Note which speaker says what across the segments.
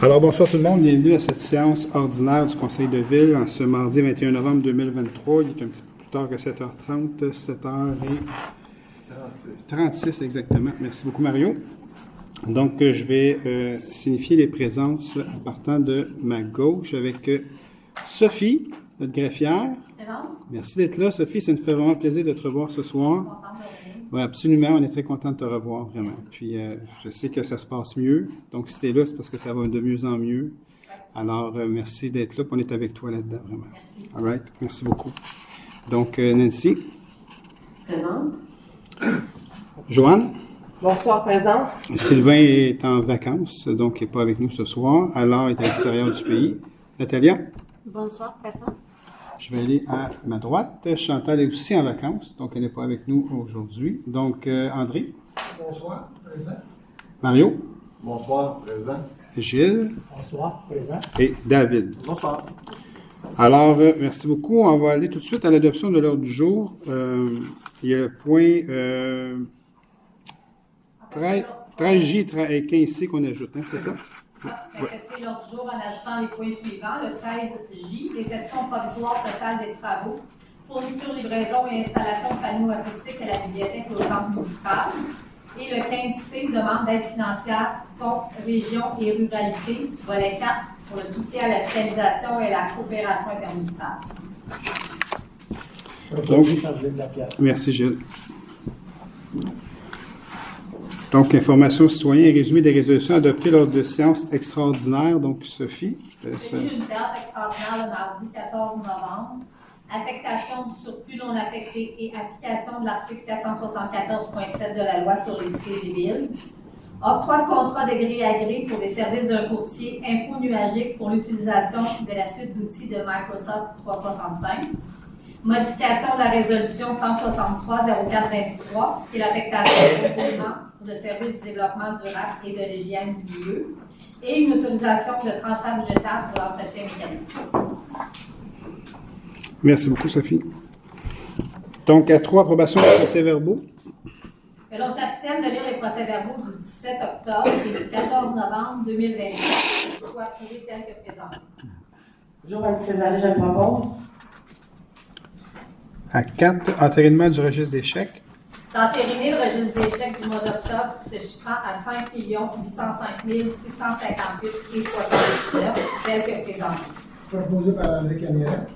Speaker 1: Alors, bonsoir tout le monde. Bienvenue à cette séance ordinaire du Conseil de ville en ce mardi 21 novembre 2023. Il est un petit peu plus tard que 7h30, 7h36 exactement. Merci beaucoup, Mario. Donc, je vais signifier les présences en partant de ma gauche avec Sophie, notre greffière. Merci d'être là, Sophie. Ça nous fait vraiment plaisir de te revoir ce soir. Oui, absolument. On est très content de te revoir, vraiment. Puis, je sais que ça se passe mieux. Donc, si tu es là, c'est parce que ça va de mieux en mieux. Alors, merci d'être là. Puis on est avec toi là-dedans, vraiment.
Speaker 2: Merci.
Speaker 1: All right. Merci beaucoup. Donc, Nancy.
Speaker 2: Présente.
Speaker 1: Joanne.
Speaker 3: Bonsoir, présente.
Speaker 1: Sylvain est en vacances, donc il n'est pas avec nous ce soir. Alors, il est à l'extérieur du pays. Natalia.
Speaker 4: Bonsoir, présente.
Speaker 1: Je vais aller à ma droite. Chantal est aussi en vacances, donc elle n'est pas avec nous aujourd'hui. Donc, André.
Speaker 5: Bonsoir, présent.
Speaker 1: Mario.
Speaker 5: Bonsoir, présent.
Speaker 1: Gilles.
Speaker 5: Bonsoir, présent.
Speaker 1: Et David.
Speaker 5: Bonsoir.
Speaker 1: Alors, merci beaucoup. On va aller tout de suite à l'adoption de l'ordre du jour. Il y a le point 13J et 15C qu'on ajoute, hein, c'est ça?
Speaker 2: Accepter l'ordre du jour en ajoutant les points suivants. Le 13J, réception provisoire totale des travaux, fourniture, livraison et installation de panneaux acoustiques à la bibliothèque et au centre municipal. Et le 15C, demande d'aide financière, fonds, région et ruralité, volet 4, pour le soutien à la vitalisation et à la coopération intermunicipale.
Speaker 1: Donc, merci Gilles. Donc, information citoyen et résumé des résolutions adoptées lors de séances extraordinaires. Donc, Sophie, je te laisse
Speaker 2: J'ai
Speaker 1: faire.
Speaker 2: eu une séance extraordinaire le mardi 14 novembre. Affectation du surplus non affecté et application de l'article 474.7 de la loi sur les cités et villes. Octroi de contrat de gré à gré pour les services d'un courtier infonuagique pour l'utilisation de la suite d'outils de Microsoft 365. Modification de la résolution 163-0423, qui est l'affectation de paiement pour le service du développement durable et de l'hygiène du milieu. Et une autorisation de transfert budgétaire pour l'entretien mécanique.
Speaker 1: Merci beaucoup, Sophie. Donc, à 3, approbation des procès-verbaux.
Speaker 2: Mais l'on s'abstienne de lire les procès-verbaux du 17 octobre et du 14 novembre 2022, qui soient approuvés tels que présentés.
Speaker 3: Joanne Césaré, je le propose.
Speaker 1: À 4, entérinement du registre des chèques.
Speaker 2: D'entériner le registre des chèques du mois d'octobre se chiffrant à 5 805 658 et 79, tel que présenté.
Speaker 5: Proposé par André Camilla.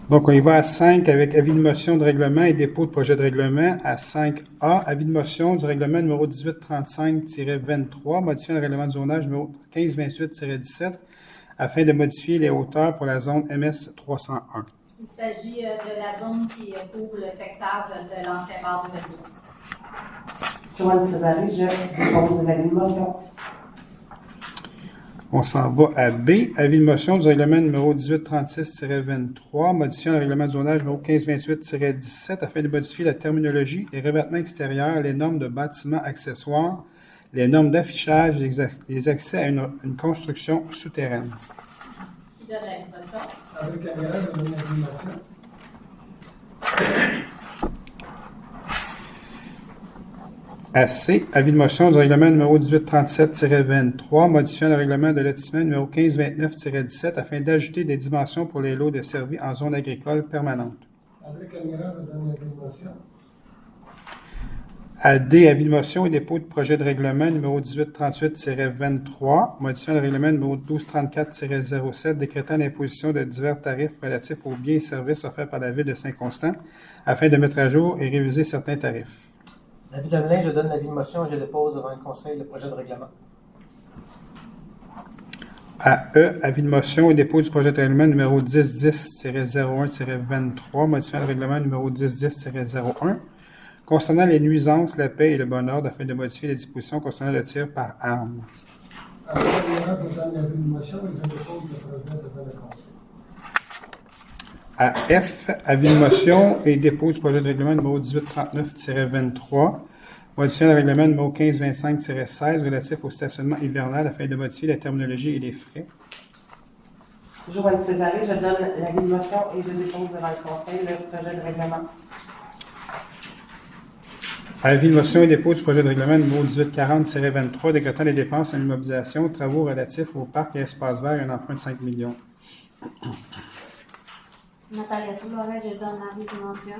Speaker 1: Donc, on y va à 5 avec avis de motion de règlement et dépôt de projet de règlement. À 5A, avis de motion du règlement numéro 1835-23, modifiant le règlement de zonage numéro 1528-17, afin de modifier les hauteurs pour la zone MS 301.
Speaker 2: Il s'agit de la zone qui couvre le secteur de l'ancien bar de Medina.
Speaker 3: Joanne Césaré, je propose l'avis de motion.
Speaker 1: On s'en va à B, avis de motion du règlement numéro 1836-23, modifiant le règlement de zonage numéro 1528-17, afin de modifier la terminologie, les revêtements extérieurs, les normes de bâtiments accessoires, les normes d'affichage, les accès à une construction souterraine.
Speaker 2: Qui donne l'avis de motion?
Speaker 5: André Camilla, je donne l'information.
Speaker 1: À C, avis de motion du règlement numéro 1837-23, modifiant le règlement de lotissement numéro 1529-17 afin d'ajouter des dimensions pour les lots desservis en zone agricole permanente.
Speaker 5: André Camilla, je donne l'information.
Speaker 1: À D, avis de motion et dépôt de projet de règlement numéro 1838-23, modifiant le règlement numéro 1234-07, décrétant l'imposition de divers tarifs relatifs aux biens et services offerts par la Ville de Saint-Constant afin de mettre à jour et réviser certains tarifs.
Speaker 6: David Hamelin, je donne l'avis de motion et je dépose devant le Conseil le projet de règlement.
Speaker 1: À E, avis de motion et dépôt du projet de règlement numéro 1010-01-23, modifiant le règlement numéro 1010-01, concernant les nuisances, la paix et le bon ordre afin de modifier les dispositions concernant le tir par arme.
Speaker 5: André Camilla, je donne l'avis de motion et je dépose le projet devant le Conseil.
Speaker 1: À F, avis de motion et dépôt du projet de règlement numéro 1839-23, modifiant le règlement numéro 1525-16 relatif au stationnement hivernal afin de modifier la terminologie et les frais.
Speaker 3: Joanne Césaré, je donne l'avis de motion et je dépose devant le Conseil le projet de règlement.
Speaker 1: Avis de motion et dépôt du projet de règlement numéro 1840-23 décrétant les dépenses en immobilisation, travaux relatifs au parc et espaces verts et un emprunt de 5 millions.
Speaker 4: Natalia Suarez, je donne l'avis de motion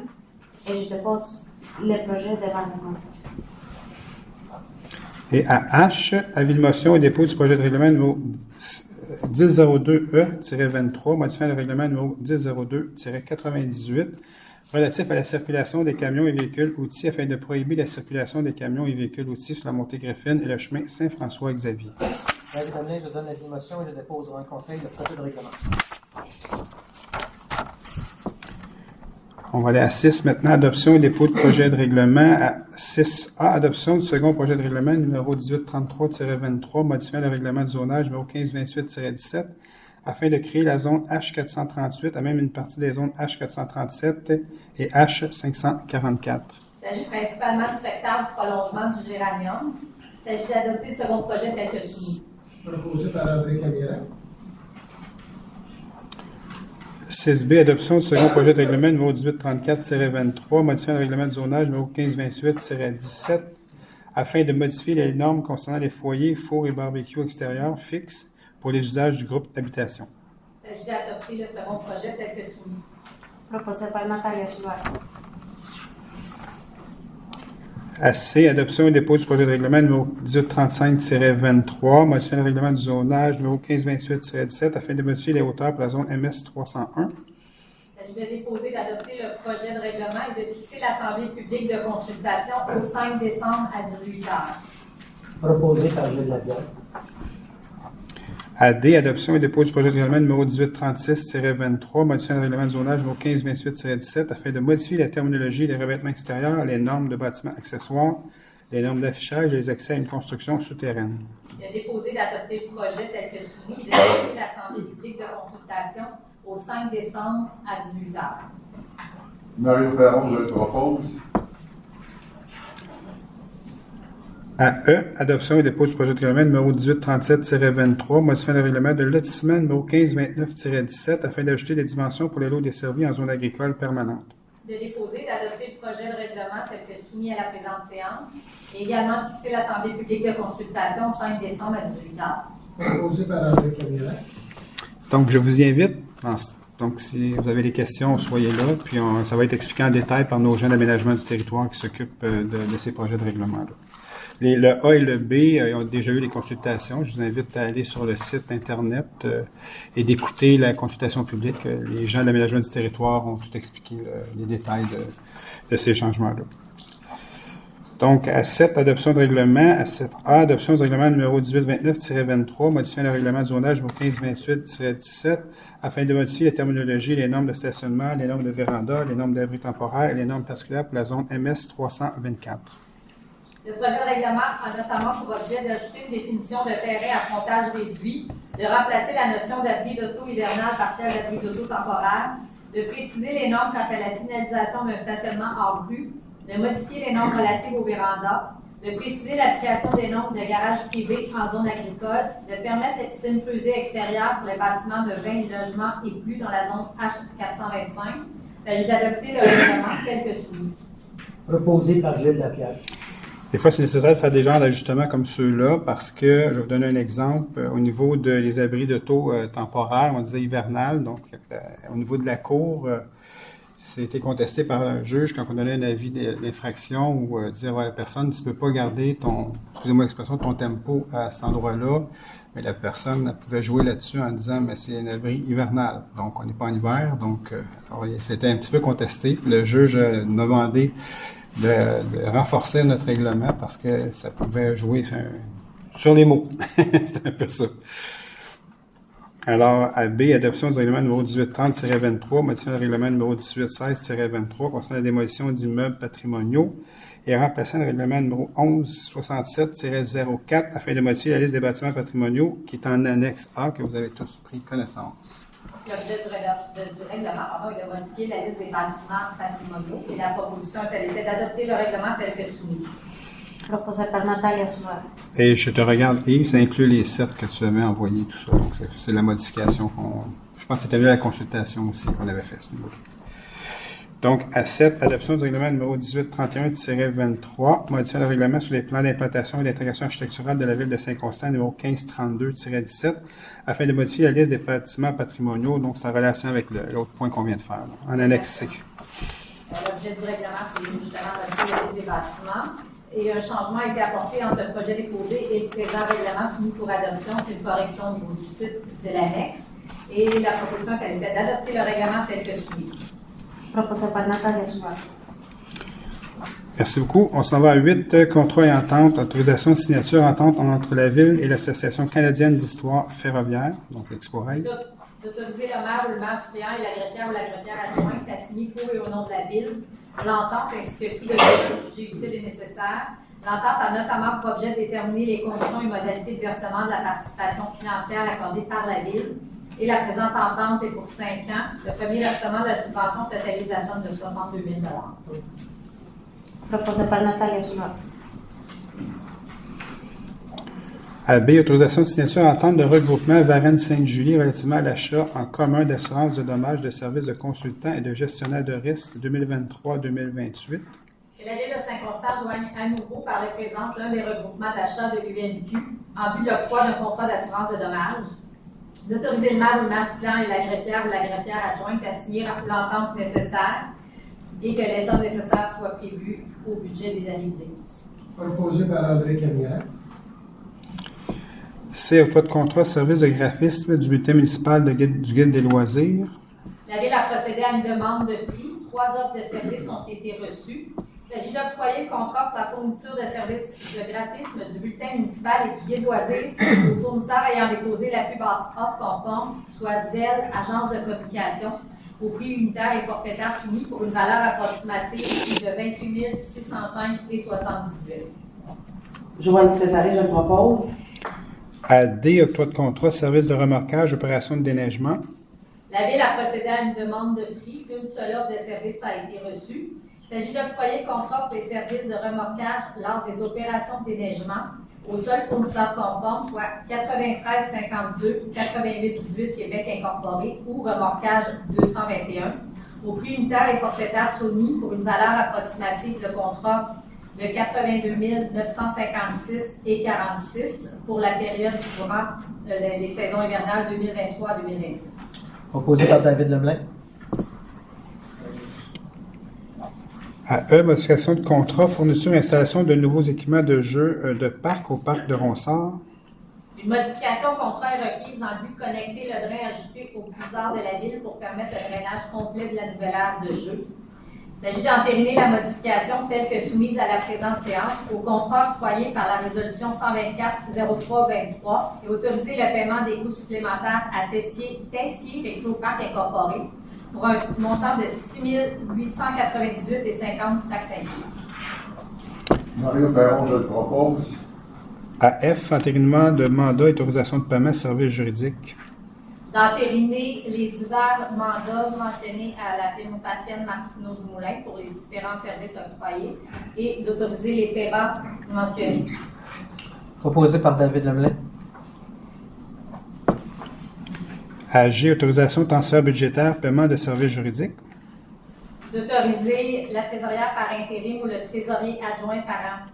Speaker 4: et je dépose le projet devant le conseil.
Speaker 1: Et à H, avis de motion et dépôt du projet de règlement numéro 1002E-23, modifiant le règlement numéro 1002-98, relatif à la circulation des camions et véhicules outils afin de prohiber la circulation des camions et véhicules outils sur la montée Griffin et le chemin Saint-François-Xavier.
Speaker 6: L'avis donné, je donne l'avis de motion et je dépose devant le conseil le projet de règlement.
Speaker 1: On va aller à 6 maintenant, adoption et dépôt de projet de règlement. À 6A, adoption du second projet de règlement numéro 1833-23, modifiant le règlement de zonage numéro 1528-17, afin de créer la zone H438, à même une partie des zones H437 et H544.
Speaker 2: Il s'agit principalement du secteur du prolongement du géranium. Il s'agit d'adopter le second projet tel que soumis.
Speaker 5: Proposé par André Camillera.
Speaker 1: 6B, adoption du second projet de règlement numéro 1834-23, modifiant le règlement de zonage numéro 1528-17, afin de modifier les normes concernant les foyers, fours et barbecues extérieurs fixes pour les usages du groupe habitation.
Speaker 2: Il s'agit d'adopter le second projet tel que soumis.
Speaker 4: Proposé par Natalia Suarez.
Speaker 1: AC, adoption et dépôt du projet de règlement numéro 1835-23, modifiant le règlement du zonage numéro 1528-17 afin de modifier les hauteurs pour la zone MS 301.
Speaker 2: Il s'agit de déposer, d'adopter le projet de règlement et de fixer l'Assemblée publique de consultation au 5 décembre à 18h.
Speaker 6: Proposé par Gilles Lapierre.
Speaker 1: AD, adoption et dépôt du projet de règlement numéro 1836-23, modifiant le règlement de zonage numéro 1528-17 afin de modifier la terminologie des revêtements extérieurs, les normes de bâtiments accessoires, les normes d'affichage et les accès à une construction souterraine.
Speaker 2: Il a déposé d'adopter le projet tel que soumis et de fixer l'Assemblée publique de consultation au 5 décembre à 18h.
Speaker 7: Mario Perron, je le propose.
Speaker 1: À E, adoption et dépôt du projet de règlement numéro 1837-23, modifiant le règlement de lotissement numéro 1529-17 afin d'ajouter des dimensions pour les lots desservis en zone agricole permanente.
Speaker 2: De déposer, d'adopter le projet de règlement tel que soumis à la présente séance et également fixer l'Assemblée publique de consultation au 5 décembre à 18h.
Speaker 5: Proposé par André Camillera.
Speaker 1: Donc, je vous y invite. Donc, si vous avez des questions, soyez là. Puis, ça va être expliqué en détail par nos gens d'aménagement du territoire qui s'occupent de ces projets de règlement-là. Le A et le B ont déjà eu les consultations. Je vous invite à aller sur le site Internet et d'écouter la consultation publique. Les gens de l'aménagement du territoire ont tout expliqué les détails de ces changements-là. Donc, à 7, adoption de règlement. À 7A, adoption du règlement numéro 1829-23, modifiant le règlement de zonage numéro 1528-17 afin de modifier la terminologie, les normes de stationnement, les normes de véranda, les normes d'abri temporaire et les normes particulières pour la zone MS 324.
Speaker 2: Le projet de règlement a notamment pour objet d'ajouter une définition de terrain à frontage réduit, de remplacer la notion d'abri d'auto hivernal par celle d'abri d'auto temporaire, de préciser les normes quant à la finalisation d'un stationnement hors rue, de modifier les normes relatives aux vérandas, de préciser l'application des normes de garage privé en zone agricole, de permettre les piscines creusées extérieures pour les bâtiments de 20 logements et plus dans la zone H425. Il s'agit d'adopter le règlement tel que soumis.
Speaker 6: Proposé par Gilles Lapierre.
Speaker 1: Des fois, c'est nécessaire de faire des genres d'ajustements comme ceux-là parce que, je vais vous donner un exemple, au niveau des abris d'auto temporaires, on disait hivernal, donc au niveau de la cour, c'était contesté par un juge quand on donnait un avis d'infraction ou dire à la personne, tu ne peux pas garder excusez-moi l'expression, ton tempo à cet endroit-là, mais la personne elle pouvait jouer là-dessus en disant, mais c'est un abri hivernal, donc on n'est pas en hiver, donc c'était un petit peu contesté. Le juge m'a demandé de renforcer notre règlement parce que ça pouvait jouer sur les mots. C'est un peu ça. Alors, à B, adoption du règlement numéro 1830-23, modifiant le règlement numéro 1816-23 concernant la démolition d'immeubles patrimoniaux et remplaçant le règlement numéro 1167-04 afin de modifier la liste des bâtiments patrimoniaux qui est en annexe A que vous avez tous pris connaissance.
Speaker 2: L'objet du règlement est de modifier la liste des bâtiments patrimoniaux et la proposition était d'adopter le règlement tel que soumis.
Speaker 4: Proposé par Natalia Suarez.
Speaker 1: Et je te regarde, Yves, ça inclut les 7 que tu avais envoyés, tout ça. Donc, c'est la modification je pense que c'était la consultation aussi qu'on avait fait à ce niveau. Donc, à 7, adoption du règlement numéro 1831-23, modifiant le règlement sur les plans d'implantation et d'intégration architecturale de la ville de Saint-Constant, numéro 1532-17, afin de modifier la liste des bâtiments patrimoniaux. Donc, c'est en relation avec l'autre point qu'on vient de faire, là, en annexe C.
Speaker 2: L'objet du règlement, c'est justement la liste des bâtiments. Et un changement a été apporté entre le projet déposé et le présent règlement soumis pour adoption. C'est une correction au niveau du titre de l'annexe. Et la proposition était d'adopter le règlement tel que soumis.
Speaker 4: Proposé par Natalia Soumar.
Speaker 1: Merci beaucoup. On s'en va à 8, contrat et entente, autorisation de signature, entente entre la Ville et l'Association canadienne d'histoire ferroviaire, donc l'Expo-Rail.
Speaker 2: D'autoriser le maire ou le maire suppléant et la greffière ou la greffière adjointe à signer pour et au nom de la Ville l'entente ainsi que tout document jugé utile et nécessaire. L'entente a notamment pour objet de déterminer les conditions et modalités de versement de la participation financière accordée par la Ville. Et la présente entente est pour 5 ans. Le premier versement de la subvention totalise la somme de 62 000
Speaker 4: Proposé par Natalia Soumar.
Speaker 1: À B, autorisation de signature entente de regroupement Varennes-Sainte-Julie relativement à l'achat en commun d'assurance de dommages de services de consultants et de gestionnaires de risques 2023-2028.
Speaker 2: Et la Ville de Saint-Constant joigne à nouveau par le présent l'un des regroupements d'achat de l'UNQ en vue de l'octroi d'un contrat d'assurance de dommages. D'autoriser le maire ou le maire suppléant et la greffière ou la greffière adjointe à signer l'entente nécessaire et que les sommes nécessaires soient prévues au budget des années visées.
Speaker 5: Proposé par André Camière.
Speaker 1: C, octroi de contrat service de graphisme du bulletin municipal du guide des loisirs.
Speaker 2: La Ville a procédé à une demande de prix. 3 offres de services ont été reçues. Il s'agit d'octroyer le contrat pour la fourniture de services de graphisme du bulletin municipal et du guide loisirs aux fournisseurs ayant déposé la plus basse offre conforme, soit Zelle, agence de communication, au prix unitaire et forfaitaire soumis pour une valeur approximative de 28 605,78.
Speaker 3: Joanne Césaré, je le propose.
Speaker 1: À D, octroi de contrat service de remorquage, opération de déneigement.
Speaker 2: La Ville a procédé à une demande de prix. Une seule offre de service a été reçue. Il s'agit d'octroyer le contrat pour les services de remorquage lors des opérations de déneigement au seul fournisseur conforme, soit 9352 8818 Québec Incorporé ou remorquage 221, au prix unitaire et forfaitaire soumis pour une valeur approximative de contrat de 82 956,46 pour la période courant les saisons hivernales 2023 à 2026.
Speaker 6: Proposé par David Lemelin.
Speaker 1: À E, modification de contrat, fourniture et installation de nouveaux équipements de jeux de parc au parc de Ronsard.
Speaker 2: Une modification au contrat est requise dans le but de connecter le drain ajouté au puisard de la Ville pour permettre le drainage complet de la nouvelle aire de jeu. Il s'agit d'entériner la modification telle que soumise à la présente séance au contrat octroyé par la résolution 124-03-23 et autoriser le paiement des coûts supplémentaires à Tessier Récréo-Parc Incorporé pour un montant de 6 898,50 taxes incluses.
Speaker 7: Mario Perron, je le propose.
Speaker 1: À F, entérinement de mandat et autorisation de paiement service juridique.
Speaker 2: D'entériner les divers mandats mentionnés à la firme Pascal Martineau du Moulin pour les différents services octroyés et d'autoriser les paiements mentionnés.
Speaker 6: Proposé par David Lemelin.
Speaker 1: À G, autorisation de transfert budgétaire, paiement de services juridiques.
Speaker 2: D'autoriser la trésorière par intérim ou le trésorier adjoint par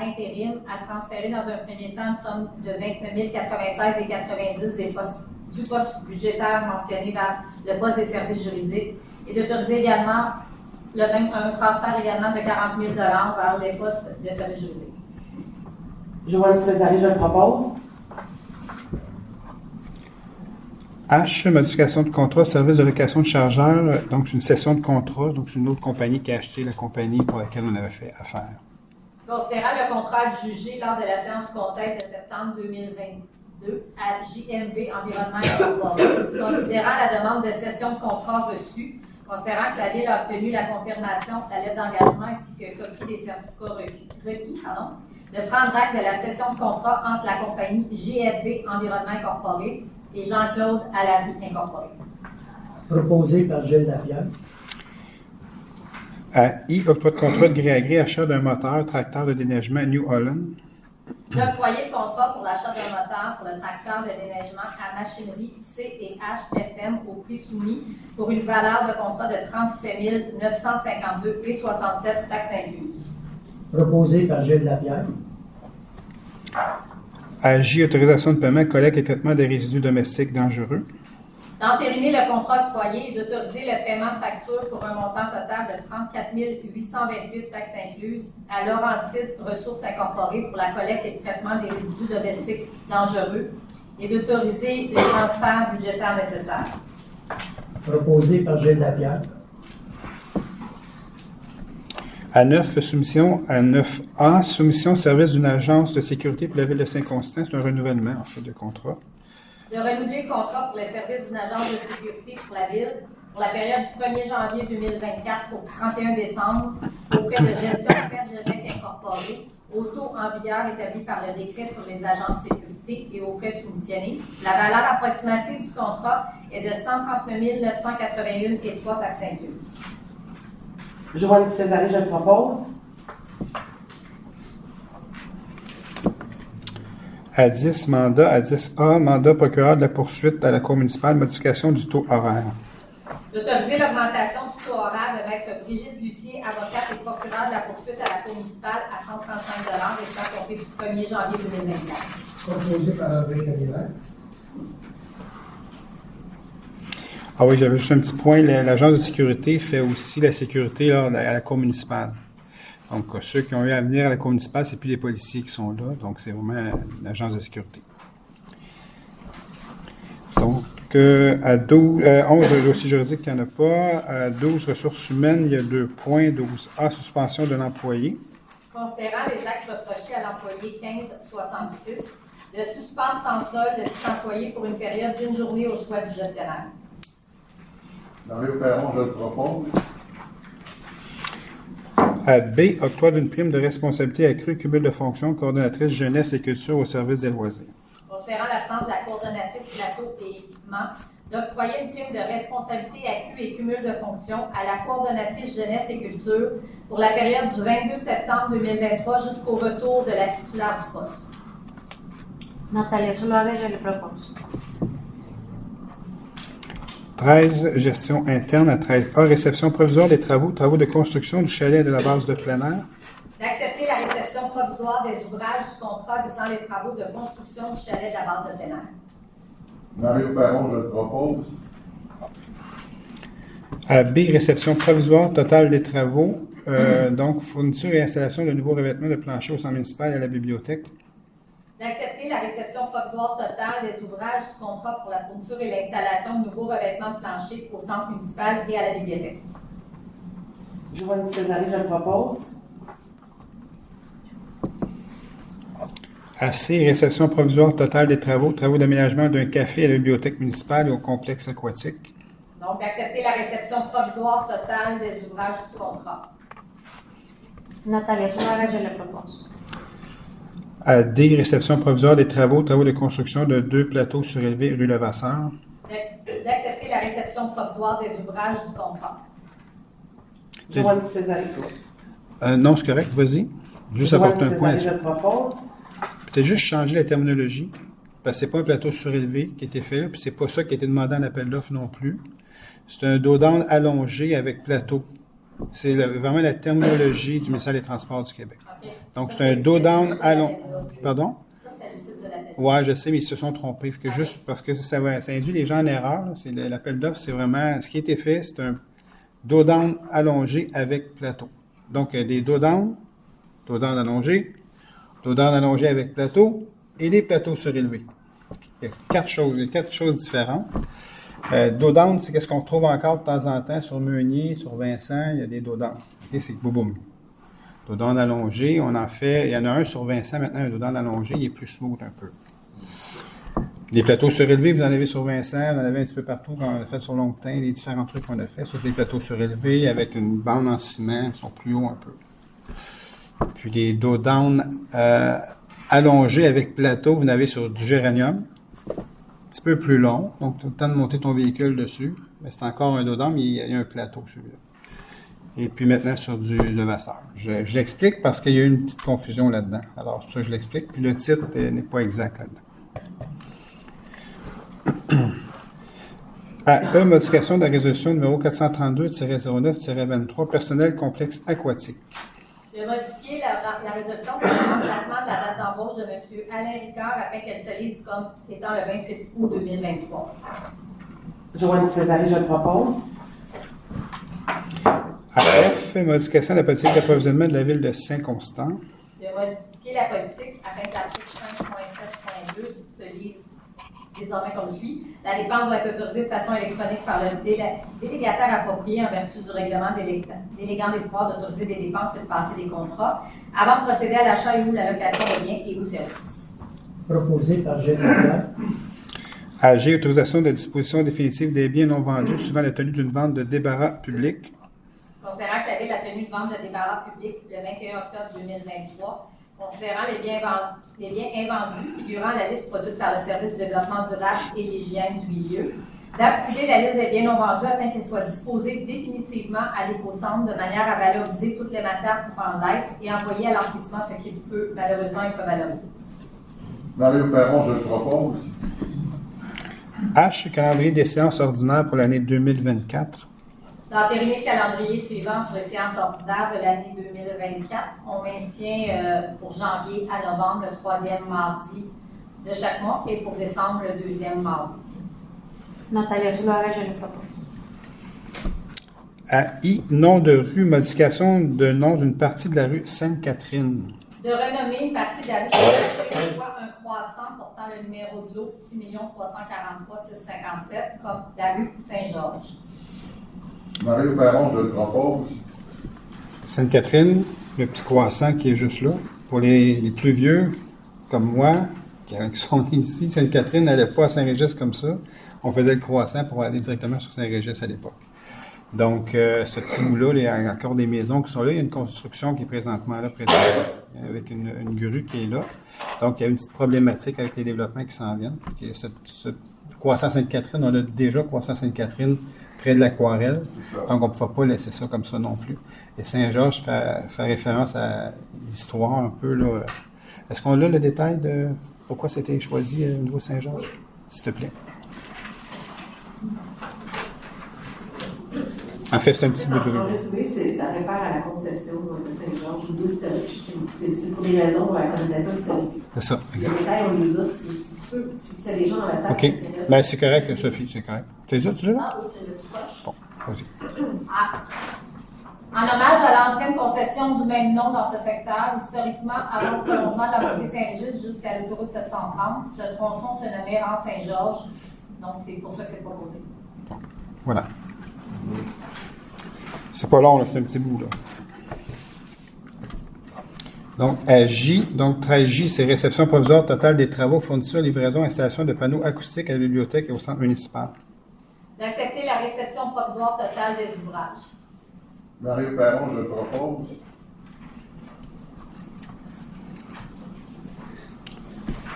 Speaker 2: intérim à transférer dans un premier temps une somme de 29 096,90 du poste budgétaire mentionné vers le poste des services juridiques et d'autoriser également un transfert également de 40 000 vers les postes de services juridiques.
Speaker 3: Joanne Césaré, je le propose.
Speaker 1: H, modification de contrat, service de location de chargeurs, donc c'est une cession de contrat, donc c'est une autre compagnie qui a acheté la compagnie pour laquelle on avait fait affaire.
Speaker 2: Considérant le contrat jugé lors de la séance du Conseil de septembre 2022 à JMV Environnement Incorporé, considérant la demande de cession de contrat reçue, considérant que la Ville a obtenu la confirmation de la lettre d'engagement ainsi que copie des certificats requis, de prendre acte de la cession de contrat entre la compagnie JFV Environnement Incorporé et Jean-Claude Alavie Incorporé.
Speaker 5: Proposé par Gilles Lafayette.
Speaker 1: À I, octroi de contrat de gré à gré, achat d'un moteur, tracteur de déneigement New Holland.
Speaker 2: D'octroyer le contrat pour l'achat d'un moteur pour le tracteur de déneigement à machinerie C&H-SM au prix soumis pour une valeur de contrat de 37 952,67 taxes incluses.
Speaker 8: Proposé par Gilles Lapierre.
Speaker 1: À J, autorisation de paiement, collecte et traitement des résidus domestiques dangereux.
Speaker 2: D'entériner le contrat octroyé et d'autoriser le paiement de factures pour un montant total de 34 828 taxes incluses à Laurentide Ressources Incorporées pour la collecte et le traitement des résidus domestiques dangereux et d'autoriser les transferts budgétaires nécessaires.
Speaker 8: Proposé par Gilles Lapierre.
Speaker 1: À 9, soumission à 9A, soumission au service d'une agence de sécurité pour la ville de Saint-Constant. C'est un renouvellement, en fait, de contrat.
Speaker 2: De renouveler le contrat pour le service d'une agence de sécurité pour la ville pour la période du 1er janvier 2024 au 31 décembre auprès de Gestion Bergerac Incorporée au taux en vigueur établi par le décret sur les agents de sécurité et aux frais soumissionnés. La valeur approximative du contrat est de 139 981,3 taxes incluses.
Speaker 3: Joanne Césaré, je le propose.
Speaker 1: À 10, mandat. À 10A, mandat procureur de la poursuite à la Cour municipale, modification du taux horaire.
Speaker 2: D'autoriser l'augmentation du taux horaire de maître Brigitte Lucier, avocate et procureure de la poursuite à la Cour municipale à 135 $ restant compté du 1er janvier 2024.
Speaker 5: Proposé par André Cadillac.
Speaker 1: Ah oui, j'avais juste un petit point. L'agence de sécurité fait aussi la sécurité là, à la Cour municipale. Donc, ceux qui ont eu à venir à la Cour municipale, c'est plus les policiers qui sont là. Donc, c'est vraiment l'agence de sécurité. Donc, à 12, 11, dossiers juridiques, il n'y en a pas. À 12, ressources humaines, il y a 2 points. 12A, suspension d'un employé.
Speaker 2: Considérant les actes reprochés à l'employé 1566, de suspendre sans solde de 10 employés pour une période d'une journée au choix du gestionnaire.
Speaker 7: Mario Perron, je le propose.
Speaker 1: À B, octroi d'une prime de responsabilité accrue, cumul de fonctions, coordonnatrice jeunesse et culture au service des loisirs.
Speaker 2: Considérant l'absence de la coordonnatrice plateau et équipement, d'octroyer une prime de responsabilité accrue et cumul de fonctions à la coordonnatrice jeunesse et culture pour la période du 22 septembre 2023 jusqu'au retour de la titulaire du poste.
Speaker 4: Natalia Soulave, je le propose.
Speaker 1: 13, gestion interne. À 13A, réception provisoire des travaux de construction du chalet et de la base de plein air.
Speaker 2: D'accepter la réception provisoire des ouvrages du contrat visant les travaux de construction du chalet de la base de plein air.
Speaker 7: Mario Perron, je le propose.
Speaker 1: À B, réception provisoire totale des travaux, donc fourniture et installation de nouveaux revêtements de plancher au centre municipal et à la bibliothèque.
Speaker 2: D'accepter la réception provisoire totale des ouvrages du contrat pour la fourniture et l'installation de nouveaux revêtements de plancher au centre municipal et à la bibliothèque.
Speaker 3: Joanne Césaré, je le propose.
Speaker 1: À C, réception provisoire totale des travaux d'aménagement d'un café à la bibliothèque municipale et au complexe aquatique.
Speaker 2: Donc, accepter la réception provisoire totale des ouvrages du contrat.
Speaker 4: Natalia Soulave, je le propose.
Speaker 1: À D, réception provisoire des travaux de construction de 2 plateaux surélevés rue Levasseur.
Speaker 2: D'accepter la réception provisoire des ouvrages du contrat.
Speaker 3: Joanne Césaré.
Speaker 1: Non, c'est correct, vas-y. Juste
Speaker 3: Joanne
Speaker 1: apporter un point
Speaker 3: Césaré,
Speaker 1: là-dessus.
Speaker 3: je le propose.
Speaker 1: Peut-être juste changer la terminologie, parce que c'est pas un plateau surélevé qui a été fait là, puis c'est pas ça qui a été demandé en appel d'offres non plus. C'est un dos down allongé avec plateau. C'est vraiment la terminologie du ministère des Transports du Québec.
Speaker 2: Okay.
Speaker 1: Donc,
Speaker 2: Ça,
Speaker 1: c'est un dos down allongé. Pardon?
Speaker 2: Ça, c'est le site de l'appel.
Speaker 1: Ouais, je sais, mais ils se sont trompés. Que juste parce que ça induit les gens en erreur. Là. C'est l'appel d'offres, c'est vraiment ce qui a été fait, c'est un dos down allongé avec plateau. Donc, des dos down allongés, dos down allongé avec plateau et des plateaux surélevés. Il y a 4 choses différentes. Dos down, c'est ce qu'on trouve encore de temps en temps sur Meunier, sur Vincent, il y a des dos down. Okay, c'est boum. Dos down allongé, on en fait, il y en a un sur Vincent maintenant, un dos down allongé, il est plus smooth un peu. Les plateaux surélevés, vous en avez sur Vincent, vous en avez un petit peu partout quand on a fait sur Longtemps, les différents trucs qu'on a fait. Ça, c'est des plateaux surélevés avec une bande en ciment, ils sont plus hauts un peu. Puis les dos down allongés avec plateau, vous en avez sur du géranium. Un petit peu plus long, donc tu as le temps de monter ton véhicule dessus. Mais c'est encore un dos down, mais il y a un plateau celui-là. Et puis maintenant sur du Levasseur. Je l'explique parce qu'il y a eu une petite confusion là-dedans. Alors, c'est pour ça que je l'explique. Puis le titre n'est pas exact là-dedans. A.E. Modification de la résolution numéro 432-09-23, personnel complexe aquatique.
Speaker 2: De modifier la résolution pour le remplacement de la date d'embauche de M. Alain Ricard afin qu'elle se lise comme étant le 28 août 2023.
Speaker 3: Joanne Césari, je le propose.
Speaker 1: A.F. Modification de la politique d'approvisionnement de la ville de Saint-Constant.
Speaker 2: De modifier la politique afin que l'article 5.7.2 se lise désormais comme suit. La dépense doit être autorisée de façon électronique par le délégataire approprié en vertu du règlement déléguant les pouvoirs d'autoriser des dépenses et de passer des contrats avant de procéder à l'achat et ou la location de biens et ou services.
Speaker 8: Proposé par Gilles Lapierre.
Speaker 1: AG. Autorisation de disposition définitive des biens non vendus suivant la tenue d'une vente de débarras public.
Speaker 2: Considérant que la Ville a tenu une vente de débarras public le 21 octobre 2023, considérant les biens invendus figurant la liste produite par le Service du développement durable et l'hygiène du milieu, d'approuver la liste des biens non vendus afin qu'elle soit disposée définitivement à l'éco-centre de manière à valoriser toutes les matières pouvant l'être et envoyer à l'enfouissement ce qui peut malheureusement être valorisé.
Speaker 7: Mario Perron, je le propose.
Speaker 1: H. Calendrier des séances ordinaires pour l'année 2024.
Speaker 2: D'entériner le calendrier suivant pour les séances ordinaires de l'année 2024. On maintient pour janvier à novembre le 3e mardi de chaque mois et pour décembre le 2e mardi.
Speaker 4: Natalia Soularet, je le propose.
Speaker 1: À I. Nom de rue. Modification de nom d'une partie de la rue Sainte-Catherine.
Speaker 2: De renommer une partie de la rue Sainte-Catherine, soit un croissant portant le numéro de l'eau 6 343 657 comme la rue Saint-Georges.
Speaker 7: Mario Perron, je le propose.
Speaker 1: Sainte-Catherine, le petit croissant qui est juste là. Pour les plus vieux, comme moi, qui sont ici, Sainte-Catherine n'allait pas à Saint-Régis comme ça. On faisait le croissant pour aller directement sur Saint-Régis à l'époque. Donc, ce petit bout-là, il y a encore des maisons qui sont là. Il y a une construction qui est présentement là, avec une grue qui est là. Donc, il y a une petite problématique avec les développements qui s'en viennent. Ce croissant Sainte-Catherine, on a déjà croissant Sainte-Catherine près de l'Aquarelle. Donc, on ne pouvait pas laisser ça comme ça non plus. Et Saint-Georges fait référence à l'histoire un peu, là. Est-ce qu'on a le détail de pourquoi c'était choisi au niveau Saint-Georges? S'il te plaît. En fait, c'est un petit bout de rue.
Speaker 3: En résumé, ça réfère à la concession de Saint-Georges, ou historique. C'est pour des raisons de la connotation historique.
Speaker 1: C'est ça,
Speaker 3: Les
Speaker 1: exact.
Speaker 3: détails, on les a. C'est les gens dans la salle.
Speaker 1: OK. Ben, c'est correct, Sophie, c'est correct. Tu les as, tu l'as?
Speaker 2: Ah oui, je le proche.
Speaker 1: Bon, vas-y.
Speaker 2: En hommage à l'ancienne concession du même nom dans ce secteur, historiquement, avant le prolongement de la montée Saint-Régis jusqu'à l'autoroute 730, ce tronçon se nommait rang Saint-Georges. Donc, c'est pour ça que c'est proposé.
Speaker 1: Voilà. C'est pas long, là, c'est un petit bout, là. Donc, à J, donc 13J, c'est réception provisoire totale des travaux, fourniture, livraison, installation de panneaux acoustiques à la bibliothèque et au centre municipal.
Speaker 2: D'accepter la réception provisoire totale des ouvrages.
Speaker 7: Mario Perron, je le propose.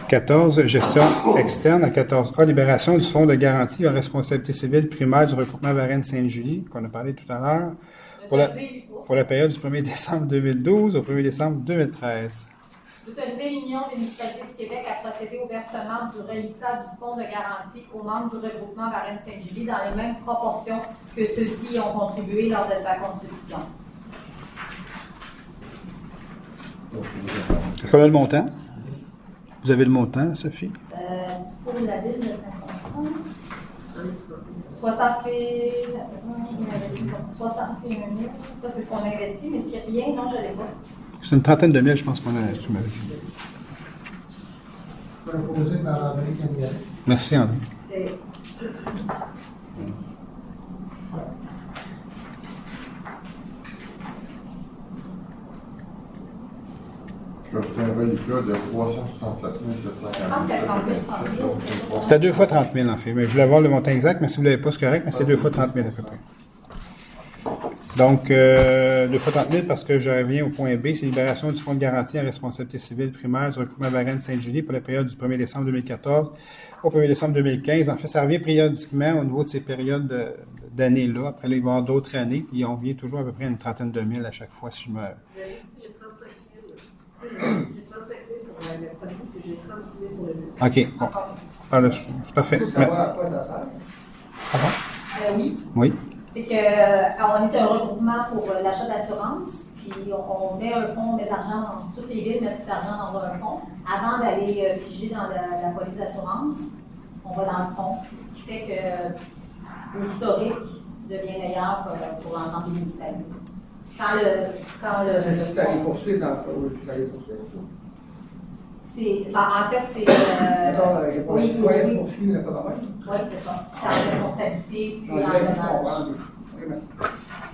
Speaker 1: « 14. Gestion externe. À 14A, libération du fonds de garantie en responsabilité civile primaire du regroupement Varennes-Sainte-Julie, qu'on a parlé tout à l'heure, pour la période du 1er décembre 2012 au 1er décembre 2013.
Speaker 2: D'autoriser l'Union des municipalités du Québec à procéder au versement du reliquat du fonds de garantie aux membres du regroupement Varennes-Sainte-Julie dans les mêmes proportions que ceux-ci ont contribué lors de sa constitution.
Speaker 1: Est-ce qu'on a le montant? Vous avez le montant, Sophie?
Speaker 2: Pour la ville de Saint-Constant, 61 000. Ça, c'est ce qu'on a investi, mais ce qui est rien, non, je ne l'ai pas.
Speaker 1: C'est une trentaine de mille, je pense qu'on a. Tu m'avais dit.
Speaker 5: Proposé par André Cagnier.
Speaker 1: Merci, André.
Speaker 7: Je fais un reliquat de 367 748.
Speaker 1: C'était 2 fois 30 000, en fait. Mais je voulais avoir le montant exact, mais si vous ne l'avez pas, c'est correct, mais c'est 2 fois 30 000 à peu près. Donc, 2 fois 30 000 parce que je reviens au point B, c'est libération du fonds de garantie à responsabilité civile primaire du recoupement Varennes-Sainte-Julie pour la période du 1er décembre 2014 au 1er décembre 2015. En fait, ça revient périodiquement au niveau de ces périodes d'années-là. Après, là, il va y avoir d'autres années, puis on vient toujours à peu près à une trentaine de mille à chaque fois, si je me...
Speaker 3: J'ai 35 000 pour la première, puis j'ai 36 000 pour le deuxième.
Speaker 1: OK, bon. Ah, là, c'est parfait.
Speaker 5: Pour savoir à quoi ça sert.
Speaker 1: Pardon?
Speaker 2: Oui.
Speaker 1: Oui.
Speaker 2: C'est qu'on est un regroupement pour l'achat d'assurance, puis on met un fonds, on met de l'argent dans toutes les villes, mettent de l'argent dans un fonds. Avant d'aller piger dans la police d'assurance, on va dans le fond, ce qui fait que l'historique devient meilleur pour l'ensemble des municipalités.
Speaker 5: C'est à les poursuivre dans vous allez poursuivre.
Speaker 2: En fait, c'est.
Speaker 5: J'ai pas
Speaker 2: oui,
Speaker 5: de poursuivre, mais pas de problème.
Speaker 2: Oui, c'est ça. C'est en responsabilité, puis
Speaker 5: Non,
Speaker 2: en
Speaker 5: je vais
Speaker 2: dommage.
Speaker 5: comprendre. Ok, merci.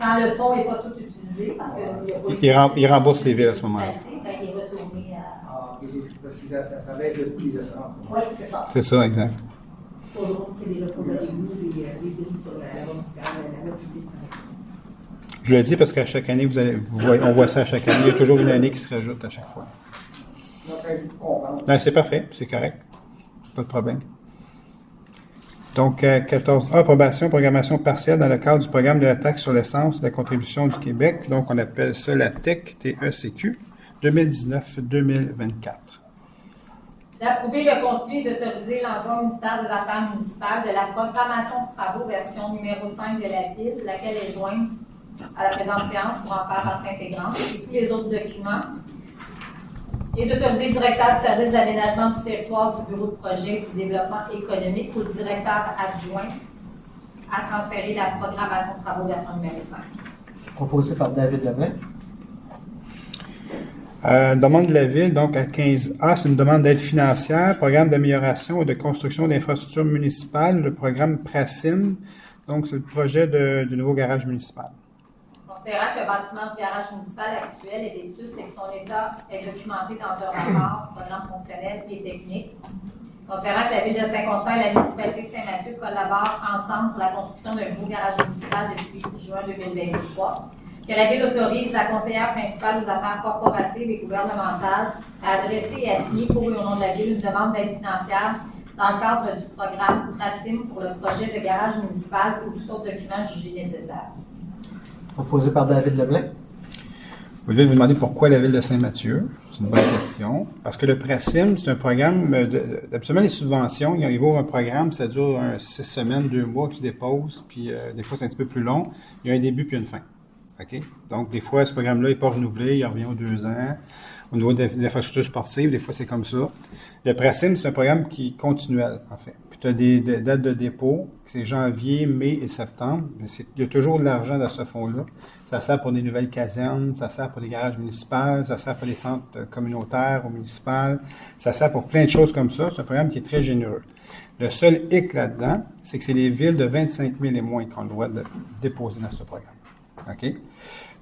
Speaker 2: Quand le fonds n'est pas tout utilisé, parce qu'il y a pas
Speaker 1: Il rembourse les villes à ce moment-là.
Speaker 2: ben, il est retourné à.
Speaker 5: Ah, ok, parce que ça baisse le coût des assurances.
Speaker 2: Oui, c'est ça.
Speaker 1: C'est ça, exact.
Speaker 3: Supposons qu'il y ait des recours de les grilles sur la voie publique.
Speaker 1: Je le dis parce qu'à chaque année, on voit ça à chaque année. Il y a toujours une année qui se rajoute à chaque fois.
Speaker 5: Donc, je comprends.
Speaker 1: Ben, c'est parfait, c'est correct. Pas de problème. Donc, 14A, approbation, programmation partielle dans le cadre du programme de la taxe sur l'essence de la contribution du Québec. Donc, on appelle ça la TEC, TECQ, 2019-2024.
Speaker 2: D'approuver le contenu et d'autoriser l'envoi au ministère des Affaires municipales de la programmation de travaux version numéro 5 de la ville, laquelle est jointe à la présente séance pour en faire partie intégrante, et tous les autres documents. Et d'autoriser le directeur du service d'aménagement du territoire du bureau de projet et du développement économique ou le directeur adjoint à transférer la programmation de travaux version numéro 5.
Speaker 6: Proposé par David Leblanc.
Speaker 1: Demande de la Ville, donc à 15A, c'est une demande d'aide financière, programme d'amélioration et de construction d'infrastructures municipales, le programme PRACIM. Donc, c'est le projet du nouveau garage municipal.
Speaker 2: Considérant que le bâtiment du garage municipal actuel est vétuste et que son état est documenté dans un rapport, programme fonctionnel et technique. Considérant que la Ville de Saint-Constant et la municipalité de Saint-Mathieu collaborent ensemble pour la construction d'un nouveau garage municipal depuis juin 2023. Que la Ville autorise la conseillère principale aux affaires corporatives et gouvernementales à adresser et à signer pour et au nom de la Ville une demande d'aide financière dans le cadre du programme PRACIM pour le projet de garage municipal ou tout autre document jugé nécessaire.
Speaker 6: Proposé par David Leblanc.
Speaker 1: Vous devez vous demander pourquoi la Ville de Saint-Mathieu. C'est une bonne question. Parce que le PRACIM, c'est un programme, absolument les subventions, il va un programme, ça dure 6 semaines, 2 mois que tu déposes, puis des fois c'est un petit peu plus long. Il y a un début puis une fin. OK? Donc, des fois, ce programme-là n'est pas renouvelé, il revient aux 2 ans. Au niveau des infrastructures sportives, des fois, c'est comme ça. Le PRACIM, c'est un programme qui est continuel, en fait. Puis, tu as des dates de dépôt, c'est janvier, mai et septembre. Mais il y a toujours de l'argent dans ce fonds-là. Ça sert pour des nouvelles casernes, ça sert pour des garages municipaux, ça sert pour les centres communautaires ou municipaux. Ça sert pour plein de choses comme ça. C'est un programme qui est très généreux. Le seul hic là-dedans, c'est que c'est les villes de 25 000 et moins qui ont le droit de déposer dans ce programme. OK?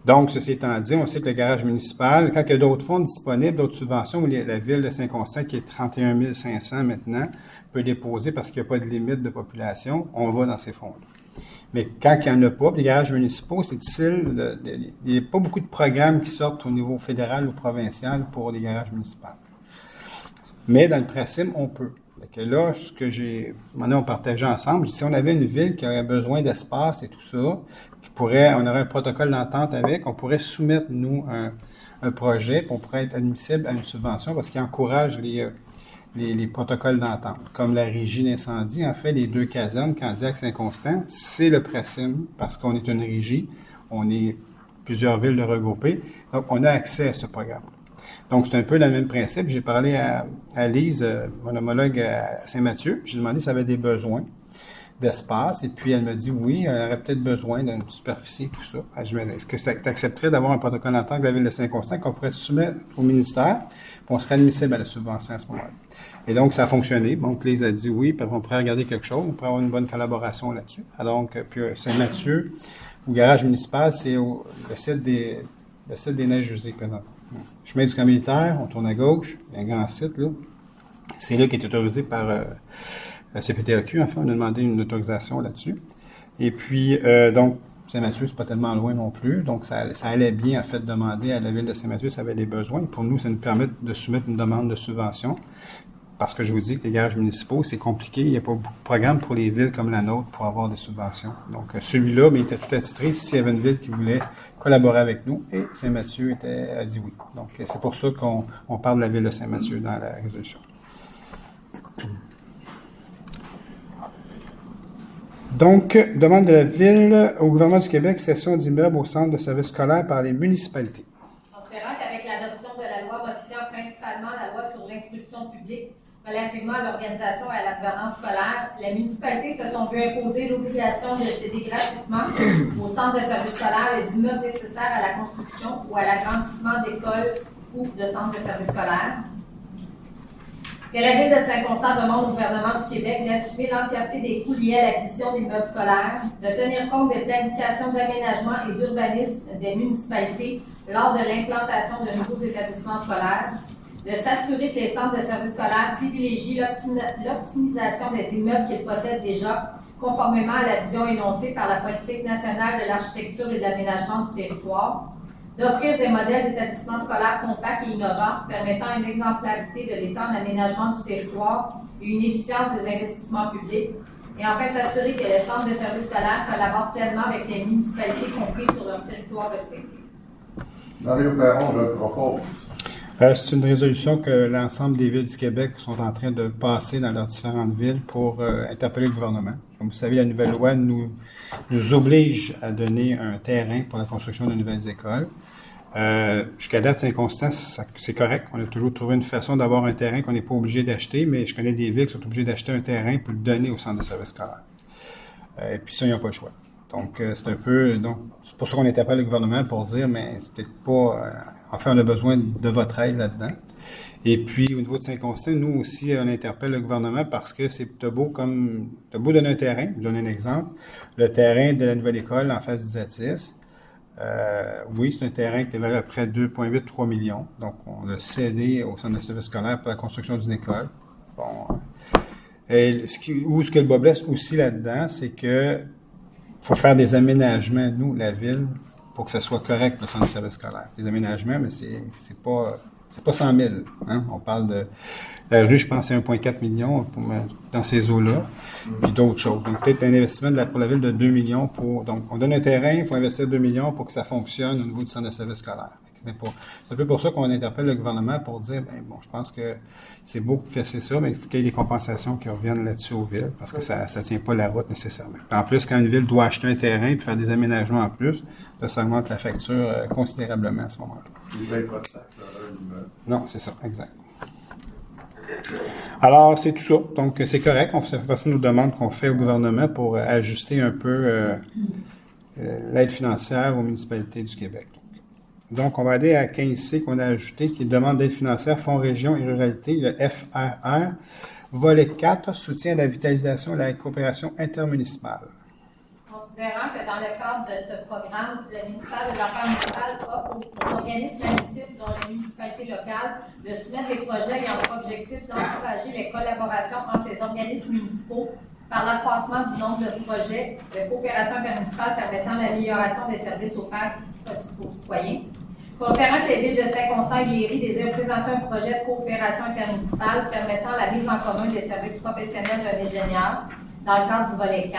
Speaker 1: Donc, ceci étant dit, on sait que le garage municipal, quand il y a d'autres fonds disponibles, d'autres subventions, la ville de Saint-Constant, qui est 31 500 maintenant, peut déposer parce qu'il n'y a pas de limite de population, on va dans ces fonds-là. Mais quand il n'y en a pas, les garages municipaux, c'est difficile. Il n'y a pas beaucoup de programmes qui sortent au niveau fédéral ou provincial pour les garages municipaux. Mais dans le PRACIM, on peut. Fait que là, ce que maintenant on partageait ensemble, si on avait une ville qui aurait besoin d'espace et tout ça, on aurait un protocole d'entente avec, on pourrait soumettre, nous, un projet, puis on pourrait être admissible à une subvention parce qu'il encourage les protocoles d'entente. Comme la régie d'incendie, en fait, les 2 casernes, Candiac-Saint-Constant, c'est le PRACIM parce qu'on est une régie, on est plusieurs villes de regroupées, donc on a accès à ce programme. Donc, c'est un peu le même principe. J'ai parlé à Lise, mon homologue à Saint-Mathieu, puis j'ai demandé si elle avait des besoins d'espace, et puis elle m'a dit oui, elle aurait peut-être besoin d'une superficie et tout ça. Je me dis, est-ce que tu accepterais d'avoir un protocole d'entente avec la Ville de Saint-Constant qu'on pourrait soumettre au ministère, puis on serait admissible à la subvention à ce moment-là. Et donc, ça a fonctionné. Donc, Lise a dit oui, puis on pourrait regarder quelque chose, on pourrait avoir une bonne collaboration là-dessus. Alors, donc, puis Saint-Mathieu, au garage municipal, c'est le site des Neiges usées, présentement. Chemin du camp militaire, on tourne à gauche, il y a un grand site, là. C'est là qui est autorisé par CPTAQ, enfin, on a demandé une autorisation là-dessus. Et puis, donc, Saint-Mathieu, c'est pas tellement loin non plus. Donc, ça allait bien, en fait, demander à la Ville de Saint-Mathieu si ça avait des besoins. Pour nous, ça nous permet de soumettre une demande de subvention. Parce que je vous dis que les garages municipaux, c'est compliqué. Il n'y a pas beaucoup de programmes pour les villes comme la nôtre pour avoir des subventions. Donc, celui-là, mais il était tout attitré s'il y avait une ville qui voulait collaborer avec nous. Et Saint-Mathieu a dit oui. Donc, c'est pour ça qu'on parle de la Ville de Saint-Mathieu dans la résolution. Donc, demande de la Ville au gouvernement du Québec, cession d'immeubles au centre de services scolaires par les municipalités.
Speaker 2: Considérant qu'avec l'adoption de la loi modifiant principalement la loi sur l'instruction publique relativement à l'organisation et à la gouvernance scolaire, les municipalités se sont vues imposer l'obligation de céder gratuitement au centre de services scolaires les immeubles nécessaires à la construction ou à l'agrandissement d'écoles ou de centres de services scolaires. Que la Ville de Saint-Constant demande au gouvernement du Québec d'assumer l'entièreté des coûts liés à l'acquisition d'immeubles scolaires, de tenir compte des planifications d'aménagement et d'urbanisme des municipalités lors de l'implantation de nouveaux établissements scolaires, de s'assurer que les centres de services scolaires privilégient l'optimisation des immeubles qu'ils possèdent déjà, conformément à la vision énoncée par la politique nationale de l'architecture et de l'aménagement du territoire, d'offrir des modèles d'établissements scolaires compacts et innovants permettant une exemplarité de l'état d'aménagement du territoire et une efficience des investissements publics, et en fait s'assurer que les centres de services scolaires collaborent pleinement avec les municipalités comprises sur leur territoire respectif.
Speaker 7: Mario Perron, je le propose.
Speaker 1: C'est une résolution que l'ensemble des villes du Québec sont en train de passer dans leurs différentes villes pour interpeller le gouvernement. Comme vous savez, la nouvelle loi nous oblige à donner un terrain pour la construction de nouvelles écoles. Jusqu'à date, Saint-Constant, c'est correct. On a toujours trouvé une façon d'avoir un terrain qu'on n'est pas obligé d'acheter, mais je connais des villes qui sont obligées d'acheter un terrain pour le donner au centre de services scolaires. Et puis ça, ils n'ont pas le choix. Donc, c'est pour ça qu'on interpelle le gouvernement pour dire, mais c'est peut-être pas... enfin, on a besoin de votre aide là-dedans. Et puis, au niveau de Saint-Constant, nous aussi, on interpelle le gouvernement parce que t'as beau donner un terrain. Je donne un exemple. Le terrain de la nouvelle école en face d'Isatis. Oui, c'est un terrain qui est valu à près de 2,8-3 millions. Donc, on l'a cédé au centre de services scolaires pour la construction d'une école. Bon. Et ce que le bas blesse aussi là-dedans, c'est que faut faire des aménagements, nous, la ville, pour que ça soit correct, le centre de services scolaires. Les aménagements, mais c'est pas 100 000. Hein? On parle de la rue, je pense, c'est 1,4 million dans ces eaux-là, puis d'autres choses. Donc, peut-être un investissement pour la ville de 2 millions donc, on donne un terrain, il faut investir 2 millions pour que ça fonctionne au niveau du centre de services scolaires. C'est un peu pour ça qu'on interpelle le gouvernement pour dire, je pense que c'est beau de faire ça, mais il faut qu'il y ait des compensations qui reviennent là-dessus aux villes, parce que ça tient pas la route nécessairement. Puis en plus, quand une ville doit acheter un terrain et faire des aménagements en plus, là, ça augmente la facture considérablement à ce moment-là.
Speaker 7: Ils ne payent pas de taxes à l'immeuble.
Speaker 1: Non, c'est ça, exact. Alors, c'est tout ça. Donc, c'est correct. Ça fait partie de nos demandes qu'on fait au gouvernement pour ajuster un peu l'aide financière aux municipalités du Québec. Donc, on va aller à 15C qu'on a ajouté, qui est demande d'aide financière, Fonds Région et Ruralité, le FRR. Volet 4, soutien à la vitalisation et à la coopération intermunicipale.
Speaker 2: Considérant que dans le cadre de ce programme, le ministère des Affaires municipales offre aux organismes municipaux, dont les municipalités locales, de soumettre des projets ayant pour objectif d'encourager les collaborations entre les organismes municipaux par l'accroissement du nombre de projets de coopération intermunicipale permettant l'amélioration des services aux citoyens. Considérant que les villes de Saint-Constant et Léry désirent présenter un projet de coopération intermunicipale permettant la mise en commun des services professionnels d'un ingénieur dans le cadre du volet 4,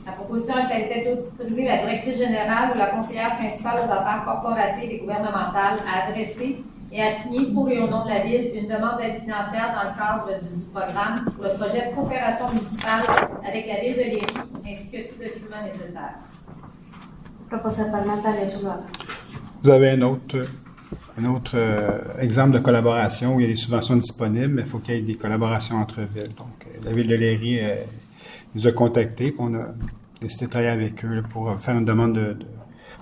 Speaker 2: la proposition a été d'autoriser la directrice générale ou la conseillère principale aux affaires corporatives et gouvernementales à adresser et à signer pour et au nom de la Ville une demande d'aide financière dans le cadre du programme pour le projet de coopération municipale avec la Ville de Léry, ainsi que tout document nécessaire.
Speaker 4: Propuesta parlamentaria sur la.
Speaker 1: Vous avez un autre exemple de collaboration où il y a des subventions disponibles, mais il faut qu'il y ait des collaborations entre villes. Donc, la Ville de Léry nous a contactés, puis on a décidé de travailler avec eux là, pour faire une demande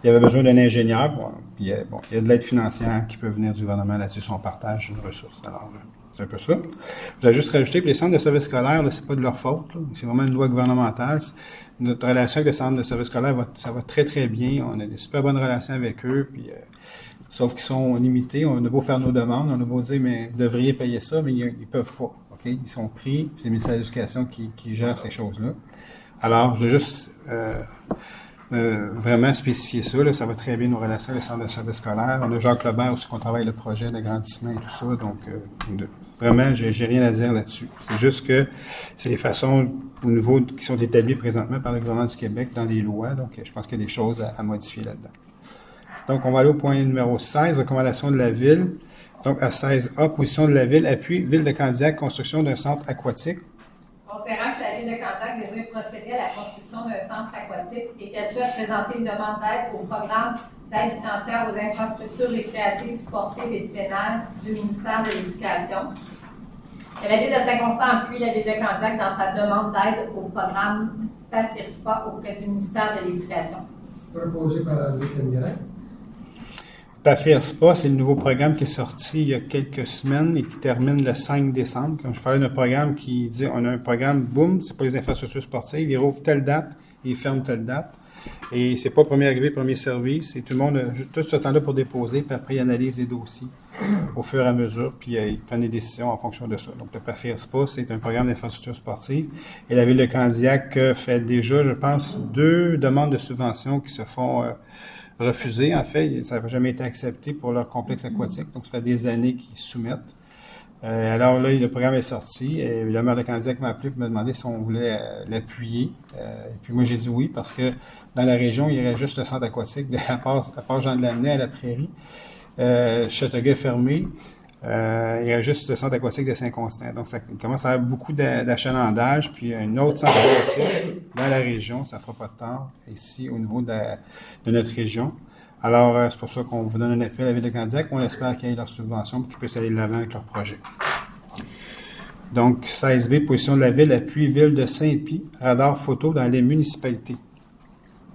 Speaker 1: il y avait besoin d'un ingénieur. Il y a de l'aide financière qui peut venir du gouvernement là-dessus, si on partage une ressource. Alors, c'est un peu ça. Je vais juste rajouter que les centres de services scolaires, c'est pas de leur faute. Là. C'est vraiment une loi gouvernementale. Notre relation avec les centres de services scolaires, ça va très, très bien. On a des super bonnes relations avec eux, puis sauf qu'ils sont limités. On a beau faire nos demandes, on a beau dire, mais vous devriez payer ça, mais ils peuvent pas. Okay? Ils sont pris, c'est le ministère de l'Éducation qui gère ces choses-là. Alors, je vais juste vraiment spécifié ça. Là, ça va très bien nos relations avec les centres de services scolaires. On a Jacques Lebert aussi qu'on travaille le projet d'agrandissement et tout ça. Donc, vraiment, j'ai rien à dire là-dessus. C'est juste que c'est les façons au niveau qui sont établies présentement par le gouvernement du Québec dans les lois. Donc, je pense qu'il y a des choses à modifier là-dedans. Donc, on va aller au point numéro 16, recommandation de la Ville. Donc, à 16A, position de la Ville, appui Ville de Candiac, construction d'un centre aquatique.
Speaker 2: Considérant que la Ville de Candiac désire procéder à la construction d'un centre aquatique et qu'elle souhaite présenter une demande d'aide au programme d'aide financière aux infrastructures récréatives, sportives et de plein air du ministère de l'Éducation. Et la Ville de Saint-Constant appuie la Ville de Candiac dans sa demande d'aide au programme PAFIRSPA auprès du ministère de l'Éducation.
Speaker 5: Proposé par André Tenguerin.
Speaker 1: PAFIRSPA, c'est le nouveau programme qui est sorti il y a quelques semaines et qui termine le 5 décembre. Comme je parlais d'un programme qui dit, on a un programme, boum, c'est pas les infrastructures sportives, il rouvre telle date, il ferme telle date. Et c'est pas premier arrivé, premier service. Et tout le monde a tout ce temps-là pour déposer, puis après, ils analysent les dossiers au fur et à mesure, puis ils prennent des décisions en fonction de ça. Donc, le PAFIRSPA, c'est un programme d'infrastructure sportive. Et la Ville de Candiac fait déjà, je pense, 2 demandes de subventions qui se font refuser. En fait, ça n'a jamais été accepté pour leur complexe aquatique. Donc, ça fait des années qu'ils soumettent. Alors là, le programme est sorti. Et le maire de Candiac m'a appelé pour me demander si on voulait l'appuyer. Et puis moi, j'ai dit oui, parce que dans la région, il y aurait juste le centre aquatique, à part Jean de Lamennais à la Prairie. Châteauguay est fermé. Il y a juste le centre aquatique de Saint-Constant. Donc, ça commence à avoir beaucoup d'achalandage. Puis, un autre centre aquatique dans la région, ça ne fera pas de tort ici au niveau de notre région. Alors, c'est pour ça qu'on vous donne un appel à la Ville de Candiac. On espère qu'ils aient leur subvention pour qu'ils puissent aller de l'avant avec leur projet. Donc, 16B, position de la Ville, appui Ville de Saint-Pie, radar photo dans les municipalités.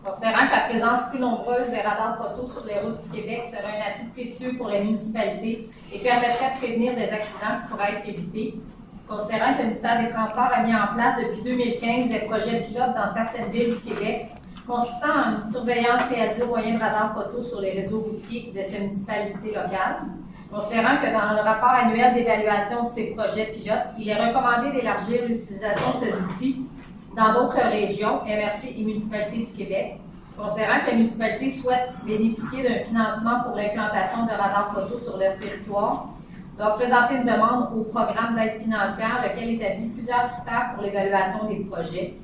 Speaker 2: Considérant que la présence plus nombreuse des radars photos sur les routes du Québec serait un atout précieux pour les municipalités et permettrait de prévenir des accidents qui pourraient être évités, considérant que le ministère des Transports a mis en place depuis 2015 des projets pilotes dans certaines villes du Québec, consistant en une surveillance réalisée au moyen de radars photos sur les réseaux routiers de ces municipalités locales. Considérant que dans le rapport annuel d'évaluation de ces projets pilotes, il est recommandé d'élargir l'utilisation de ces outils dans d'autres régions, MRC et municipalités du Québec, considérant que la municipalité souhaite bénéficier d'un financement pour l'implantation de radars photos sur leur territoire, doit présenter une demande au programme d'aide financière, lequel établit plusieurs critères pour l'évaluation des projets.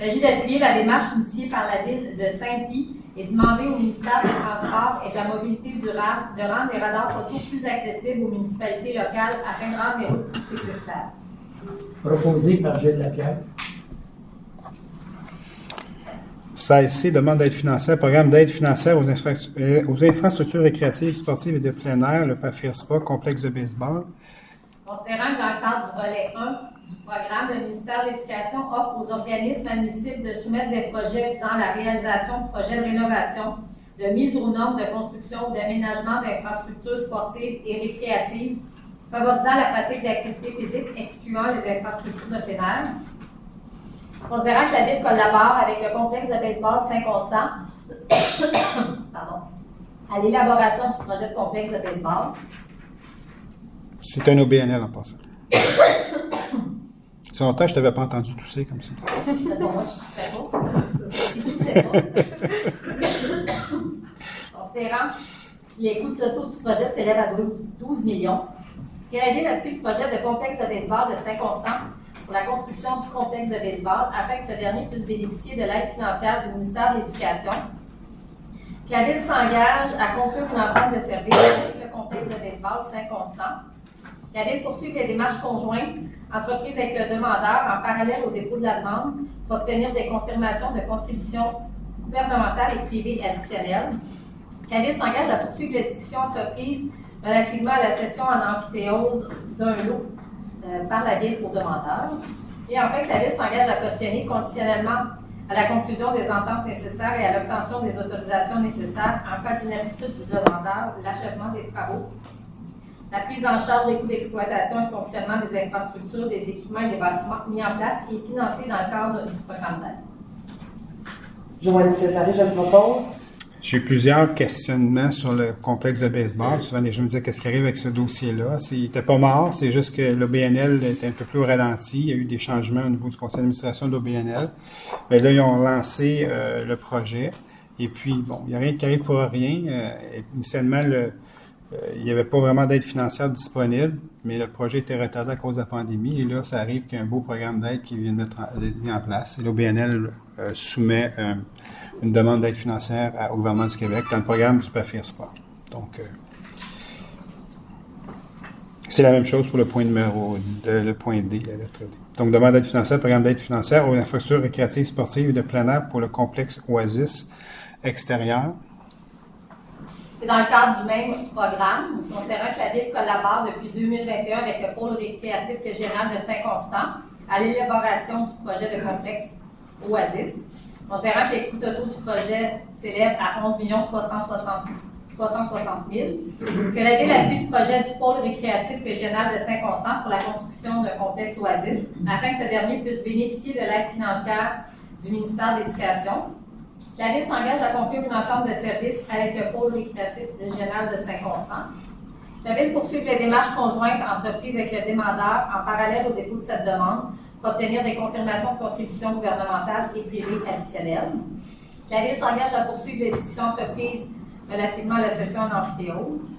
Speaker 2: Il s'agit d'appuyer la démarche initiée par la Ville de Saint-Pie et de demander au ministère des Transports et de la Mobilité durable de rendre les radars photos plus accessibles aux municipalités locales afin de rendre les routes plus sécuritaires.
Speaker 8: Proposé par Gilles Lapierre.
Speaker 1: 16C, demande d'aide financière, programme d'aide financière aux infrastructures récréatives, sportives et de plein air, le PAFIRSPA, complexe de baseball.
Speaker 2: Considérant que dans le cadre du volet 1 du programme, le ministère de l'Éducation offre aux organismes admissibles de soumettre des projets visant à la réalisation de projets de rénovation, de mise aux normes de construction ou d'aménagement d'infrastructures sportives et récréatives, favorisant la pratique d'activités physiques excluant les infrastructures de plein air. Considérant que la Ville collabore avec le complexe de baseball Saint-Constant à l'élaboration du projet de complexe de baseball.
Speaker 1: C'est un OBNL en passant. C'est longtemps que je ne t'avais pas entendu tousser comme ça.
Speaker 2: Bon, moi, je toussais pas. Considérant que les coûts totaux du projet s'élèvent à 12 millions, que la Ville appuie le projet de complexe de baseball de Saint-Constant pour la construction du complexe de baseball afin que ce dernier puisse bénéficier de l'aide financière du ministère de l'Éducation. Que la Ville s'engage à conclure une entente de service avec le complexe de baseball Saint-Constant. Que la Ville poursuive les démarches conjointes entreprises avec le demandeur en parallèle au dépôt de la demande pour obtenir des confirmations de contributions gouvernementales et privées additionnelles. Que la Ville s'engage à poursuivre les discussions entreprises relativement à la cession en amphithéose d'un lot par la Ville au demandeur. Et enfin, que la Ville s'engage à cautionner conditionnellement à la conclusion des ententes nécessaires et à l'obtention des autorisations nécessaires en cas d'inaptitude du demandeur, l'achèvement des travaux, la prise en charge des coûts d'exploitation et de fonctionnement des infrastructures, des équipements et des bâtiments mis en place qui est financé dans le cadre du programme d'aide.
Speaker 3: Joël Césaré, je le propose.
Speaker 1: J'ai eu plusieurs questionnements sur le complexe de baseball. Souvent, les gens me disaient qu'est-ce qui arrive avec ce dossier-là. Il n'était pas mort, c'est juste que l'OBNL était un peu plus au ralenti. Il y a eu des changements au niveau du conseil d'administration de l'OBNL. Mais là, ils ont lancé le projet. Et puis, bon, il n'y a rien qui arrive pour rien. Initialement, il n'y avait pas vraiment d'aide financière disponible, mais le projet était retardé à cause de la pandémie. Et là, ça arrive qu'il y a un beau programme d'aide qui vient d'être mis en place. Et l'OBNL soumet une demande d'aide financière au gouvernement du Québec dans le programme du PAFIR Sport. Donc, c'est la même chose pour le point le point D, la lettre D. Donc, demande d'aide financière, programme d'aide financière aux infrastructures récréatives, sportives et de plein air pour le complexe Oasis extérieur.
Speaker 2: C'est dans le cadre du même programme, considérant que la Ville collabore depuis 2021 avec le pôle récréatif régional de Saint-Constant à l'élaboration du projet de complexe Oasis. Considérant que les coûts totaux du projet s'élèvent à 11 360 000, que la Ville appuie le projet du pôle récréatif régional de Saint-Constant pour la construction d'un complexe Oasis, afin que ce dernier puisse bénéficier de l'aide financière du ministère de l'Éducation. La Ville s'engage à conclure une entente de service avec le pôle récréatif régional de Saint-Constant. La Ville poursuit les démarches conjointes entreprises avec le demandeur en parallèle au dépôt de cette demande pour obtenir des confirmations de contributions gouvernementales et privées additionnelles. La Ville s'engage à poursuivre les discussions entreprises relativement à la session en amphithéose.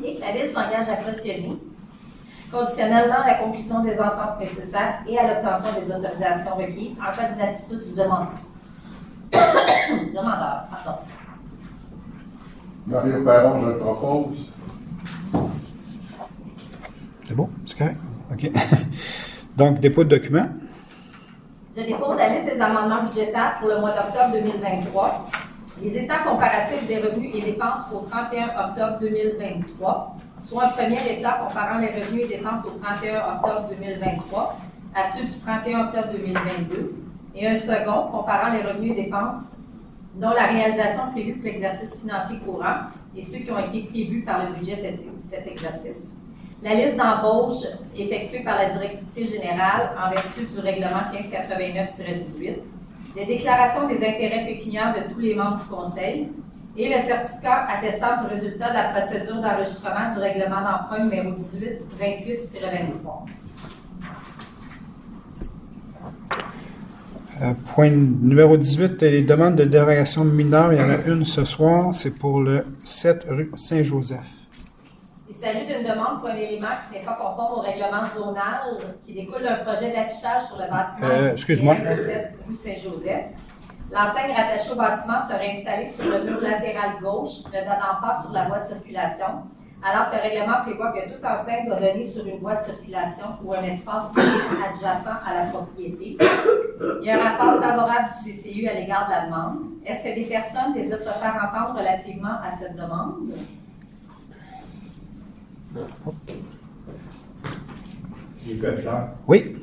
Speaker 2: Et que la Ville s'engage à cautionner, conditionnellement à la conclusion des ententes nécessaires et à l'obtention des autorisations requises en cas d'inaptitude du demandeur. Pardon.
Speaker 7: Mario Perron, je le propose.
Speaker 1: C'est bon? C'est correct? OK. Donc, dépôt de documents.
Speaker 2: Je dépose la liste des amendements budgétaires pour le mois d'octobre 2023. Les états comparatifs des revenus et dépenses au 31 octobre 2023, soit un premier état comparant les revenus et dépenses au 31 octobre 2023 à ceux du 31 octobre 2022, et un second comparant les revenus et dépenses dont la réalisation prévue pour l'exercice financier courant et ceux qui ont été prévus par le budget de cet exercice. La liste d'embauche effectuée par la directrice générale en vertu du règlement 1589-18, les déclarations des intérêts pécuniaires de tous les membres du Conseil et le certificat attestant du résultat de la procédure d'enregistrement du règlement d'emprunt numéro 18-28-23.
Speaker 1: Point numéro 18, les demandes de dérogation mineure. Il y en a une ce soir, c'est pour le 7 rue Saint-Joseph.
Speaker 2: Il s'agit d'une demande pour un élément qui n'est pas conforme au règlement zonal qui découle d'un projet d'affichage sur le bâtiment
Speaker 1: excuse-moi.
Speaker 2: 7 rue Saint-Joseph. L'enseigne rattachée au bâtiment serait installée sur le mur latéral gauche, ne donnant pas sur la voie de circulation, alors que le règlement prévoit que toute enseigne doit donner sur une voie de circulation ou un espace public adjacent à la propriété. Il y a un rapport favorable du CCU à l'égard de la demande. Est-ce que des personnes désirent se faire entendre relativement à cette demande?
Speaker 9: Nicolas Flair,
Speaker 1: Oui.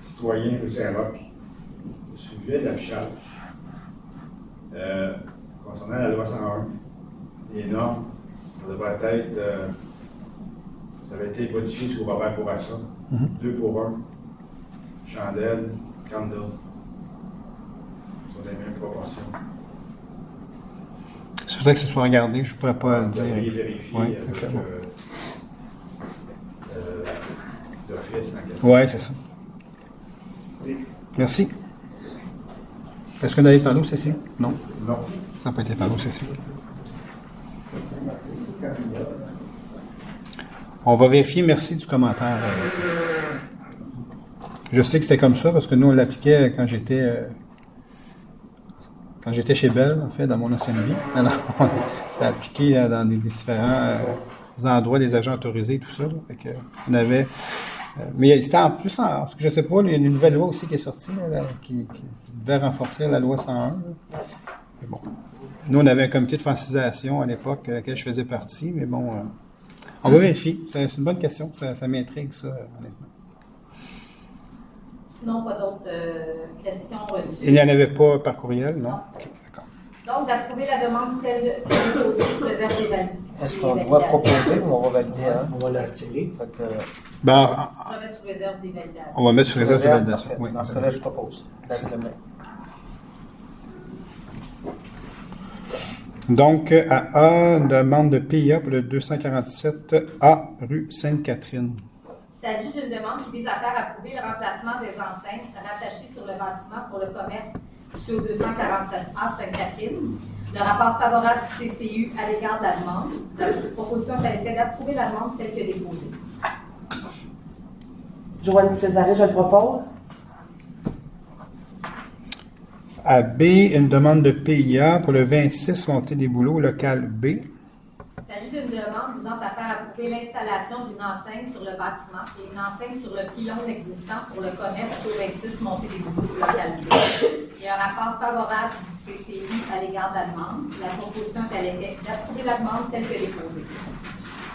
Speaker 9: citoyen de Saint-Roch, au sujet de l'affichage. Concernant la loi 101, les normes, ça devrait être, ça avait été modifié sous Robert Bourassa, 2 pour 1, chandelle, candle, sur les mêmes proportions.
Speaker 1: Il faudrait que ce soit regardé, je ne pourrais pas le dire.
Speaker 9: Vérifier
Speaker 1: Oui,
Speaker 9: avec
Speaker 1: okay, bon.
Speaker 9: L'office en question.
Speaker 1: Oui, c'est ça. Merci. Est-ce qu'on avait parlé au CCU? Non.
Speaker 7: Non.
Speaker 1: Ça n'a pas été parlé au CCU. On va vérifier. Merci du commentaire. Je sais que c'était comme ça parce que nous, on l'appliquait quand j'étais chez Bell, en fait, dans mon ancienne vie. Alors, c'était appliqué dans des différents endroits, des agents autorisés, tout ça. Là. Fait que, on avait... mais c'était en plus, parce que je ne sais pas, il y a une nouvelle loi aussi qui est sortie, là, qui devait renforcer la loi 101. Là. Mais bon. Nous, on avait un comité de francisation à l'époque, à laquelle je faisais partie, mais bon, on va vérifier. C'est une bonne question, ça m'intrigue, ça, honnêtement.
Speaker 2: Sinon, pas d'autres questions reçues.
Speaker 1: Il n'y en avait pas par courriel, non? OK, d'accord.
Speaker 2: Donc, d'approuver la demande telle que déposée sous réserve des valides.
Speaker 6: Est-ce qu'on doit proposer ou on va valider? Hein?
Speaker 8: On va la retirer.
Speaker 6: Fait que,
Speaker 1: Ben,
Speaker 2: On va mettre sous réserve des validations.
Speaker 1: on va mettre sur réserve de validation.
Speaker 6: parfait.
Speaker 1: Oui.
Speaker 6: Dans ce cas-là, je propose. David Lemay.
Speaker 1: Donc, à A, une demande de PIA pour le 247A rue Sainte-Catherine.
Speaker 2: Il s'agit d'une demande qui vise à faire approuver le remplacement des enseignes rattachées sur le bâtiment pour le commerce sur 247A Sainte-Catherine. Le rapport favorable du CCU à l'égard de la demande. La proposition est à l'effet d'approuver la demande telle que déposée.
Speaker 10: Joanne Césaré, je le propose.
Speaker 1: À B, une demande de PIA pour le 26 Montée des Bouleaux, local B.
Speaker 2: Il s'agit d'une demande visant à faire approuver l'installation d'une enseigne sur le bâtiment et une enseigne sur le pylône existant pour le commerce au 26 Montée des Bouleaux, local B. Il y a un rapport favorable du CCU à l'égard de la demande. La proposition est à l'effet d'approuver la demande telle que déposée.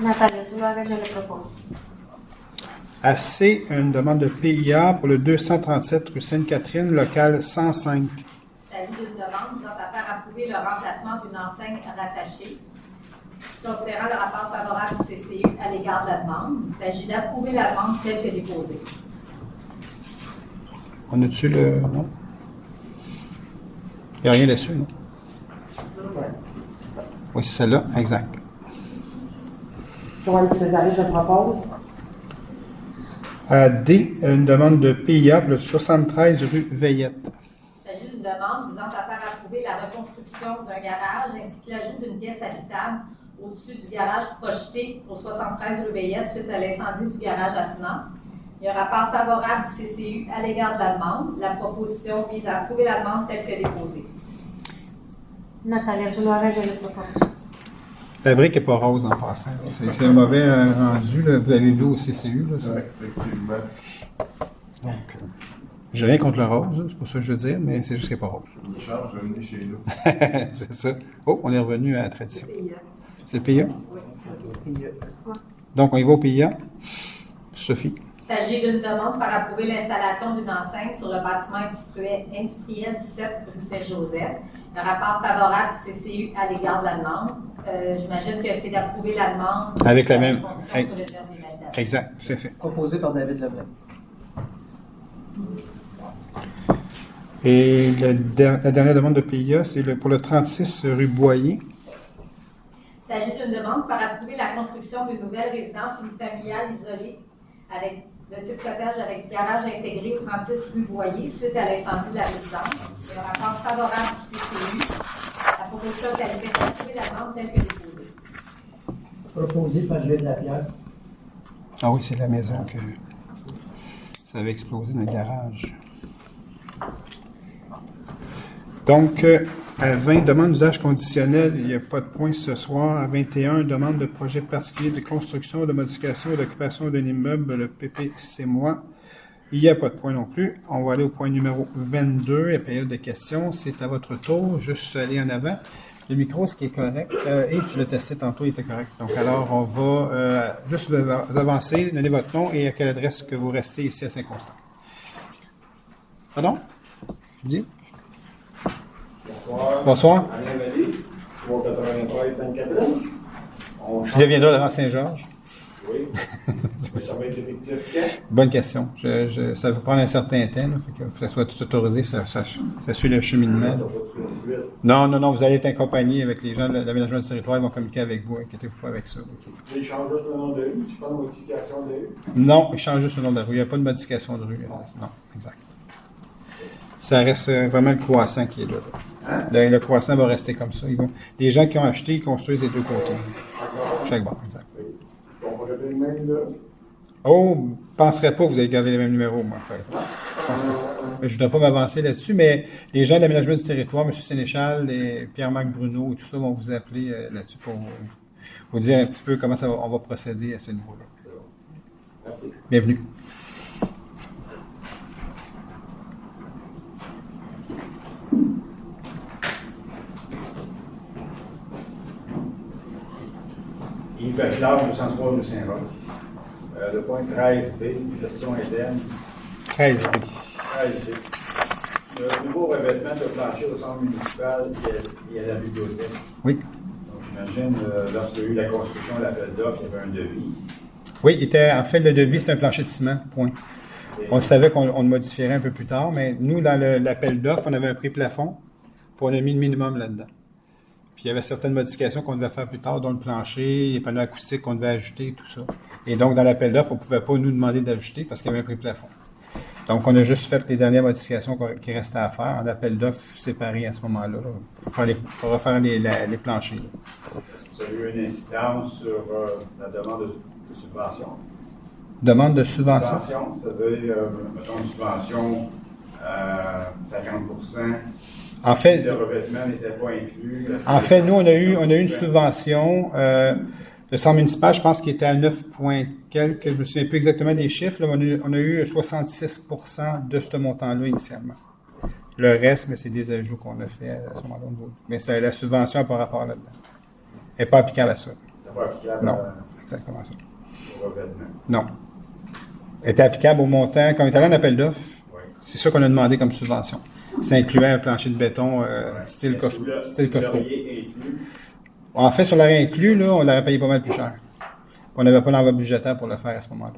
Speaker 4: Natalia Soulaga, je le propose.
Speaker 1: À C, une demande de PIA pour le 237 rue Sainte-Catherine, local 105.
Speaker 2: Il s'agit d'une demande visant à faire approuver le remplacement d'une enseigne rattachée. Considérant le rapport favorable du CCU à l'égard de la demande, il s'agit d'approuver la demande telle que déposée.
Speaker 1: On a-tu le... Non? Il n'y a rien dessus, non? Oui, c'est celle-là, exact.
Speaker 10: Joanne Césaré, je le propose.
Speaker 1: À D, une demande de PIA pour le 73 rue Veillette.
Speaker 2: Il s'agit d'une demande visant à faire approuver la reconstruction d'un garage ainsi que l'ajout d'une pièce habitable au-dessus du garage projeté au 73 rue Veillette suite à l'incendie du garage attenant. Il y a un rapport favorable du CCU à l'égard de la demande. La proposition vise à approuver la demande telle que déposée.
Speaker 4: Natalia Soulaga, je le propose.
Speaker 1: La brique n'est pas rose en passant. C'est un mauvais rendu, là. Vous l'avez vu au CCU. Là, ça.
Speaker 7: Oui, effectivement.
Speaker 1: Donc, j'ai rien contre le rose, c'est pas ça que je veux dire, mais c'est juste qu'elle n'est pas rose.
Speaker 7: Une charge de venir chez nous.
Speaker 1: C'est ça. Oh, on est revenu à la tradition. C'est le PIA? Donc, on y va au PIA. Sophie.
Speaker 2: Il s'agit d'une demande par approuver l'installation d'une enseigne sur le bâtiment industriel du 7 rue Saint-Joseph. Un rapport favorable du CCU à l'égard de la demande. J'imagine que c'est d'approuver la demande
Speaker 1: Avec la même.
Speaker 2: sur le terme des validations.
Speaker 1: Exact, tout à fait.
Speaker 6: Proposé par David Leblanc.
Speaker 1: Et la dernière demande de PIA, c'est pour le 36 rue Boyer.
Speaker 2: Il s'agit d'une demande par approuver la construction d'une nouvelle résidence unifamiliale isolée avec de type cottage avec garage intégré au 36 rue Boyer suite à l'incendie de la résidence. Il y a un rapport favorable du CCU. La proposition est à l'effet d'approuver la demande telle que déposée.
Speaker 8: Proposé par Gilles Lapierre.
Speaker 1: Ah oui, c'est la maison que ça avait explosé dans le garage. Donc, à 20, demande d'usage conditionnel, il n'y a pas de point ce soir. À 21, demande de projet particulier de construction, de modification et d'occupation d'un immeuble, le PPC-moi. Il n'y a pas de point non plus. On va aller au point numéro 22, la période de questions. C'est à votre tour. Juste aller en avant. Le micro, ce qui est correct. Et tu l'as testé tantôt, il était correct. Donc, alors, on va juste vous avancer, donner votre nom et à quelle adresse que vous restez ici à Saint-Constant. Pardon? Je dis? Bonsoir.
Speaker 11: Alain Vallée, 393 Sainte-Catherine.
Speaker 1: Tu deviendras devant Saint-Georges?
Speaker 11: Oui. Ça va être effectif quand?
Speaker 1: Bonne question. Ça va prendre un certain temps. Là, fait que ça soit tout autorisé, ça suit le cheminement. Non, vous allez être accompagné avec les gens de l'aménagement du territoire. Ils vont communiquer avec vous. Inquiétez-vous pas avec ça.
Speaker 11: Ils changent juste le nom de rue. Tu fais une modification de rue?
Speaker 1: Non, ils changent juste le nom de la rue. Il n'y a pas de modification de rue. Non, exact. Ça reste vraiment le croissant qui est là. Hein? Le croissant va rester comme ça. Les gens qui ont acheté, ils construisent les deux côtés. Chaque bord, exact.
Speaker 11: On va garder le même numéro?
Speaker 1: Oh, je ne penserais pas que vous allez garder les mêmes numéros, moi, par exemple. Je ne voudrais pas m'avancer là-dessus, mais les gens de l'aménagement du territoire, M. Sénéchal et Pierre-Marc Bruno et tout ça vont vous appeler là-dessus pour vous dire un petit peu comment on va procéder à ce niveau-là.
Speaker 11: Merci.
Speaker 1: Bienvenue.
Speaker 9: Yves Bachelard, 203 rue Saint-Roch. Le point 13B, gestion interne.
Speaker 1: 13B.
Speaker 9: 13B. Le nouveau revêtement de plancher au centre municipal et à la bibliothèque.
Speaker 1: Oui.
Speaker 9: Donc, j'imagine, lorsqu'il y a eu la construction de l'appel d'offres, il y avait un devis.
Speaker 1: Oui, en fait, le devis, c'est un plancher de ciment, point. On savait qu'on le modifierait un peu plus tard, mais nous, dans l'appel d'offres, on avait un prix plafond, puis on a mis le minimum là-dedans. Puis il y avait certaines modifications qu'on devait faire plus tard, dont le plancher, les panneaux acoustiques qu'on devait ajouter, tout ça. Et donc, dans l'appel d'offres, on ne pouvait pas nous demander d'ajouter parce qu'il y avait un prix plafond. Donc, on a juste fait les dernières modifications qui restaient à faire en appel d'offres séparés à ce moment-là, là, pour refaire les planchers.
Speaker 9: Vous avez eu une incidence sur la demande de subvention?
Speaker 1: Demande de subvention?
Speaker 9: C'est-à-dire, mettons, une subvention 50%.
Speaker 1: En fait,
Speaker 9: le revêtement n'était pas inclus.
Speaker 1: En fait, nous, on a eu une subvention de centre municipal, je pense qu'il était à 9 points quelques, je me souviens plus exactement des chiffres, là, on a eu 66% de ce montant-là initialement. Le reste, mais c'est des ajouts qu'on a fait à ce moment-là. Mais c'est la subvention n'a pas rapport là-dedans. Elle n'est pas applicable à ça.
Speaker 9: C'est pas applicable
Speaker 1: non, exactement ça.
Speaker 9: Au revêtement.
Speaker 1: Non. Elle était applicable au montant, quand on est allé en appel d'offres, oui. C'est ça qu'on a demandé comme subvention. Ça incluait un plancher de béton style Costco. En fait, sur l'arrêt inclus, là, on l'aurait payé pas mal plus cher. On n'avait pas l'enveloppe budgétaire pour le faire à ce moment-là.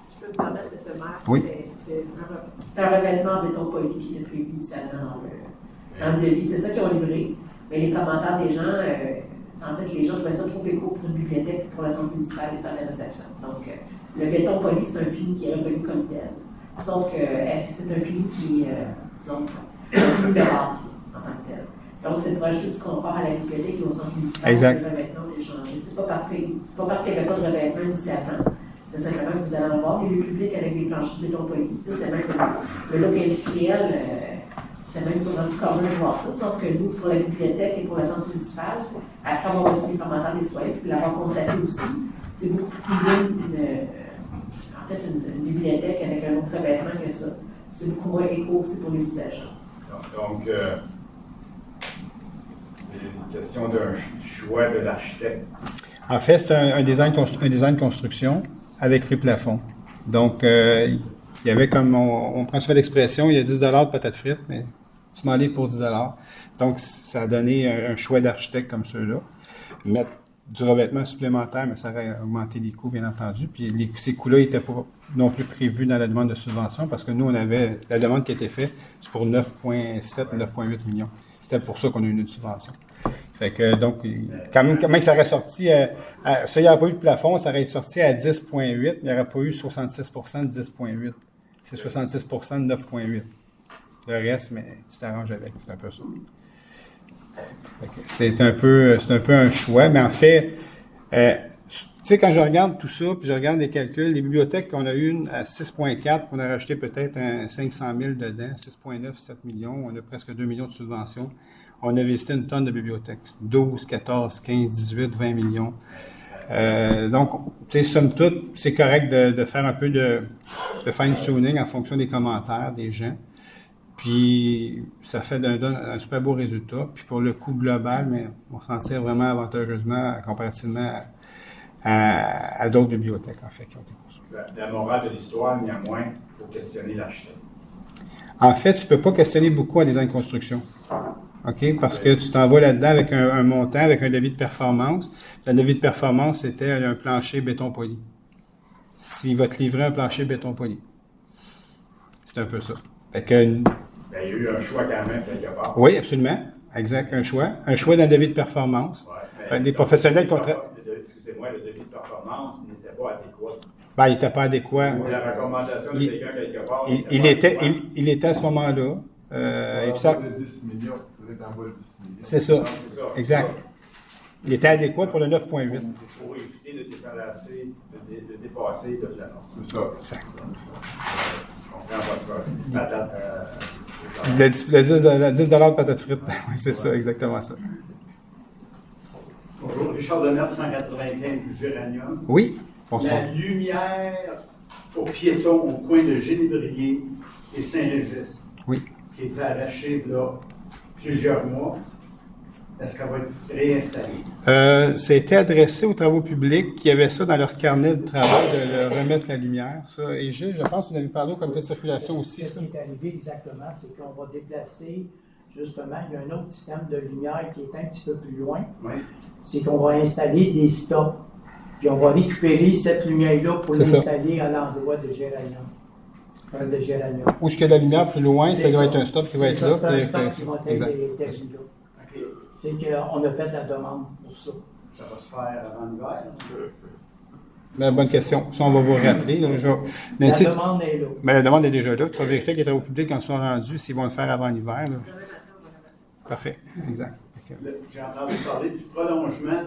Speaker 3: Tu peux me permettre, M. le maire?
Speaker 1: Oui.
Speaker 3: C'est un revêtement en béton poli qui était prévu initialement dans le devis. C'est ça qu'ils ont livré. Mais les commentaires des gens, en fait, les gens trouvaient ça trop éco pour une bibliothèque pour le centre municipal et salles de réception. Donc, le béton poli, c'est un fini qui est reconnu comme tel. Sauf que, est-ce que c'est un fini qui, disons, plus de bâti en tant que tel? Donc, c'est pour ajouter du confort à la bibliothèque et au centre municipal.
Speaker 1: Exact.
Speaker 3: Le revêtement est changé. C'est pas parce qu'il n'y avait pas de revêtement initialement. C'est simplement que vous allez en voir des lieux publics avec des planchers de béton poli. C'est même le look industriel, c'est même pour rendu commun de voir ça. Sauf que nous, pour la bibliothèque et pour le centre municipal, après avoir reçu les commentaires des citoyens, puis l'avoir constaté aussi, c'est beaucoup plus une bibliothèque avec un autre revêtement que ça. C'est beaucoup moins éco aussi pour les usagers.
Speaker 9: Donc, c'est une question d'un choix de l'architecte.
Speaker 1: En fait, c'est un design construction avec prix plafond. Donc, il y avait comme, on prend souvent l'expression, il y a 10 de patates frites, mais tu m'en livres pour 10 $. Donc, ça a donné un choix d'architecte comme ceux-là. Mettre du revêtement supplémentaire, mais ça aurait augmenté les coûts, bien entendu. Puis ces coûts-là n'étaient pas non plus prévus dans la demande de subvention parce que nous, on avait la demande qui a été faite, c'est pour 9,7 ou 9,8 millions. C'était pour ça qu'on a eu une subvention. Fait que, donc, quand même ça aurait sorti, ça, il n'y aurait pas eu de plafond, ça aurait sorti à 10,8, mais il n'y aurait pas eu 66% de 10,8. C'est 66% de 9,8. Le reste, mais tu t'arranges avec, c'est un peu ça. C'est un peu un choix, mais en fait, tu sais, quand je regarde tout ça, puis je regarde les calculs, les bibliothèques, on a eu une à 6,4, on a rajouté peut-être un 500 000 dedans, 6,9, 7 millions, on a presque 2 millions de subventions. On a visité une tonne de bibliothèques, 12, 14, 15, 18, 20 millions. Donc, tu sais, somme toute, c'est correct de faire un peu de fine-tuning en fonction des commentaires des gens. Puis, ça fait un super beau résultat. Puis, pour le coût global, mais on s'en tire vraiment avantageusement comparativement à d'autres bibliothèques, en fait, qui ont été construites.
Speaker 9: La morale de l'histoire, néanmoins, il faut questionner l'architecte.
Speaker 1: En fait, tu ne peux pas questionner beaucoup en design construction. OK? Parce que tu t'en vas là-dedans avec un montant, avec un devis de performance. Le devis de performance, c'était un plancher béton poli. S'il va te livrer un plancher béton poli. C'est un peu ça. Fait que,
Speaker 9: il y a eu un choix quand même, quelque part.
Speaker 1: Oui, absolument. Exact, un choix. Un choix dans le devis de performance. Ouais, des professionnels
Speaker 9: Excusez-moi, le devis de performance n'était pas adéquat.
Speaker 1: Ben, il n'était pas adéquat.
Speaker 9: La recommandation de quelqu'un, quelque part.
Speaker 1: Il était à ce moment-là. Et puis ça,
Speaker 7: de 10 millions. En bas de 10 millions.
Speaker 1: C'est ça. Exact. Il était adéquat pour le 9,8.
Speaker 9: Pour éviter de dépasser le plafond.
Speaker 7: C'est ça.
Speaker 1: Exact.
Speaker 9: Je comprends votre
Speaker 1: le 10 $ de patates frites. Oui, c'est ça, exactement ça.
Speaker 12: Bonjour, Richard Demers, 195 du Géranium.
Speaker 1: Oui, bonsoir.
Speaker 12: La lumière aux piétons au coin de Génévrier et Saint-Régis,
Speaker 1: oui,
Speaker 12: qui était arrachée là plusieurs mois, est-ce qu'elle va être réinstallée?
Speaker 1: Ça a été adressé aux travaux publics qui avaient ça dans leur carnet de travail de leur remettre la lumière. Ça. Et Gilles, je pense que vous avez parlé au comité de circulation aussi.
Speaker 8: Ce qui est arrivé exactement, c'est qu'on va déplacer, justement, il y a un autre système de lumière qui est un petit peu plus loin.
Speaker 12: Oui.
Speaker 8: C'est qu'on va installer des stops. Puis on va récupérer cette lumière-là pour l'installer à l'endroit de Géranium. De Géranium.
Speaker 1: Où est-ce qu'il y a de la lumière plus loin, ça doit être un stop qui va être là.
Speaker 8: C'est un stop qui va être là. C'est qu'on a fait la demande pour ça.
Speaker 12: Ça va se faire avant l'hiver?
Speaker 1: Bonne question. Ça, on va vous rappeler. Là,
Speaker 8: La demande est là.
Speaker 1: La demande est déjà là. Tu vas vérifier que les travaux publics en sont rendus, s'ils vont le faire avant l'hiver. Là. Parfait. Exact. Okay.
Speaker 12: J'ai entendu parler du prolongement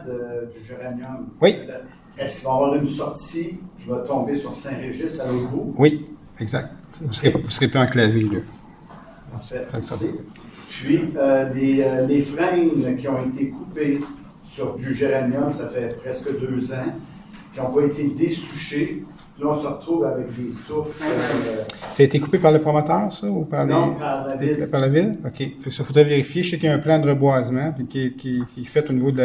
Speaker 12: du géranium.
Speaker 1: Oui.
Speaker 12: Est-ce qu'il va y avoir une sortie qui va tomber sur Saint-Régis à l'autre bout?
Speaker 1: Oui, exact. Vous serez plus enclavé, là.
Speaker 12: Parfait. Puis, les freins qui ont été coupés sur du géranium, ça fait presque 2 ans, qui n'ont pas été dessouchés. Là, on se retrouve avec des touffes.
Speaker 1: Ça a été coupé par le promoteur, ça, ou par
Speaker 12: non, par la ville.
Speaker 1: Par la ville? OK. Il faudrait vérifier. Je sais qu'il y a un plan de reboisement qui est fait au niveau du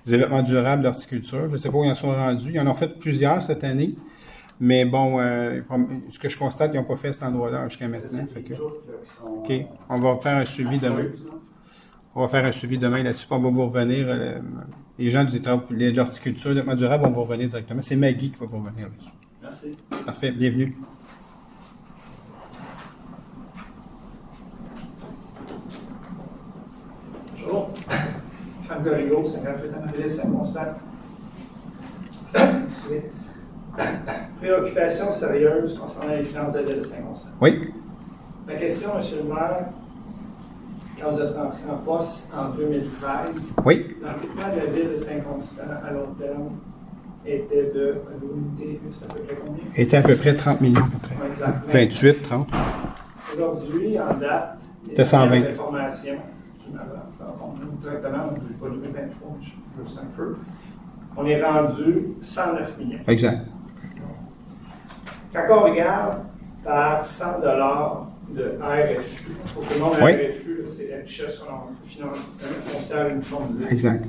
Speaker 1: développement durable d'horticulture. Je ne sais pas où ils en sont rendus. Ils en ont fait plusieurs cette année. Mais bon, ce que je constate, ils n'ont pas fait cet endroit-là jusqu'à maintenant. Fait que, OK. On va faire un suivi demain. On va faire un suivi demain là-dessus. On va vous revenir. Les gens de l'horticulture, du développement durable vont vous revenir directement. C'est Maggie qui va vous revenir là-dessus.
Speaker 12: Merci.
Speaker 1: Parfait. Bienvenue.
Speaker 13: Bonjour. Stéphane Goriot, 58 Amaryllis, Saint-Constant. Excusez. Préoccupation sérieuse concernant les finances de la ville de Saint-Constant.
Speaker 1: Oui.
Speaker 13: Ma question, M. le maire, quand vous êtes rentré en poste en 2013,
Speaker 1: oui.
Speaker 13: l'endettement de la ville de Saint-Constant à long terme était de, c'était à peu près combien?
Speaker 1: Était à peu près 30 millions, à peu près.
Speaker 13: Ouais,
Speaker 1: 28, 30.
Speaker 13: Aujourd'hui, en date,
Speaker 1: c'était 120.
Speaker 13: Information, tu m'avais directement, je n'ai pas 2023, mais je sais un peu. On est rendu 109 millions.
Speaker 1: Exact.
Speaker 13: Quand on regarde par 100 $ de RFU, pour que le monde
Speaker 1: oui.
Speaker 13: RFU, c'est la richesse foncière uniformisée.
Speaker 1: Exact.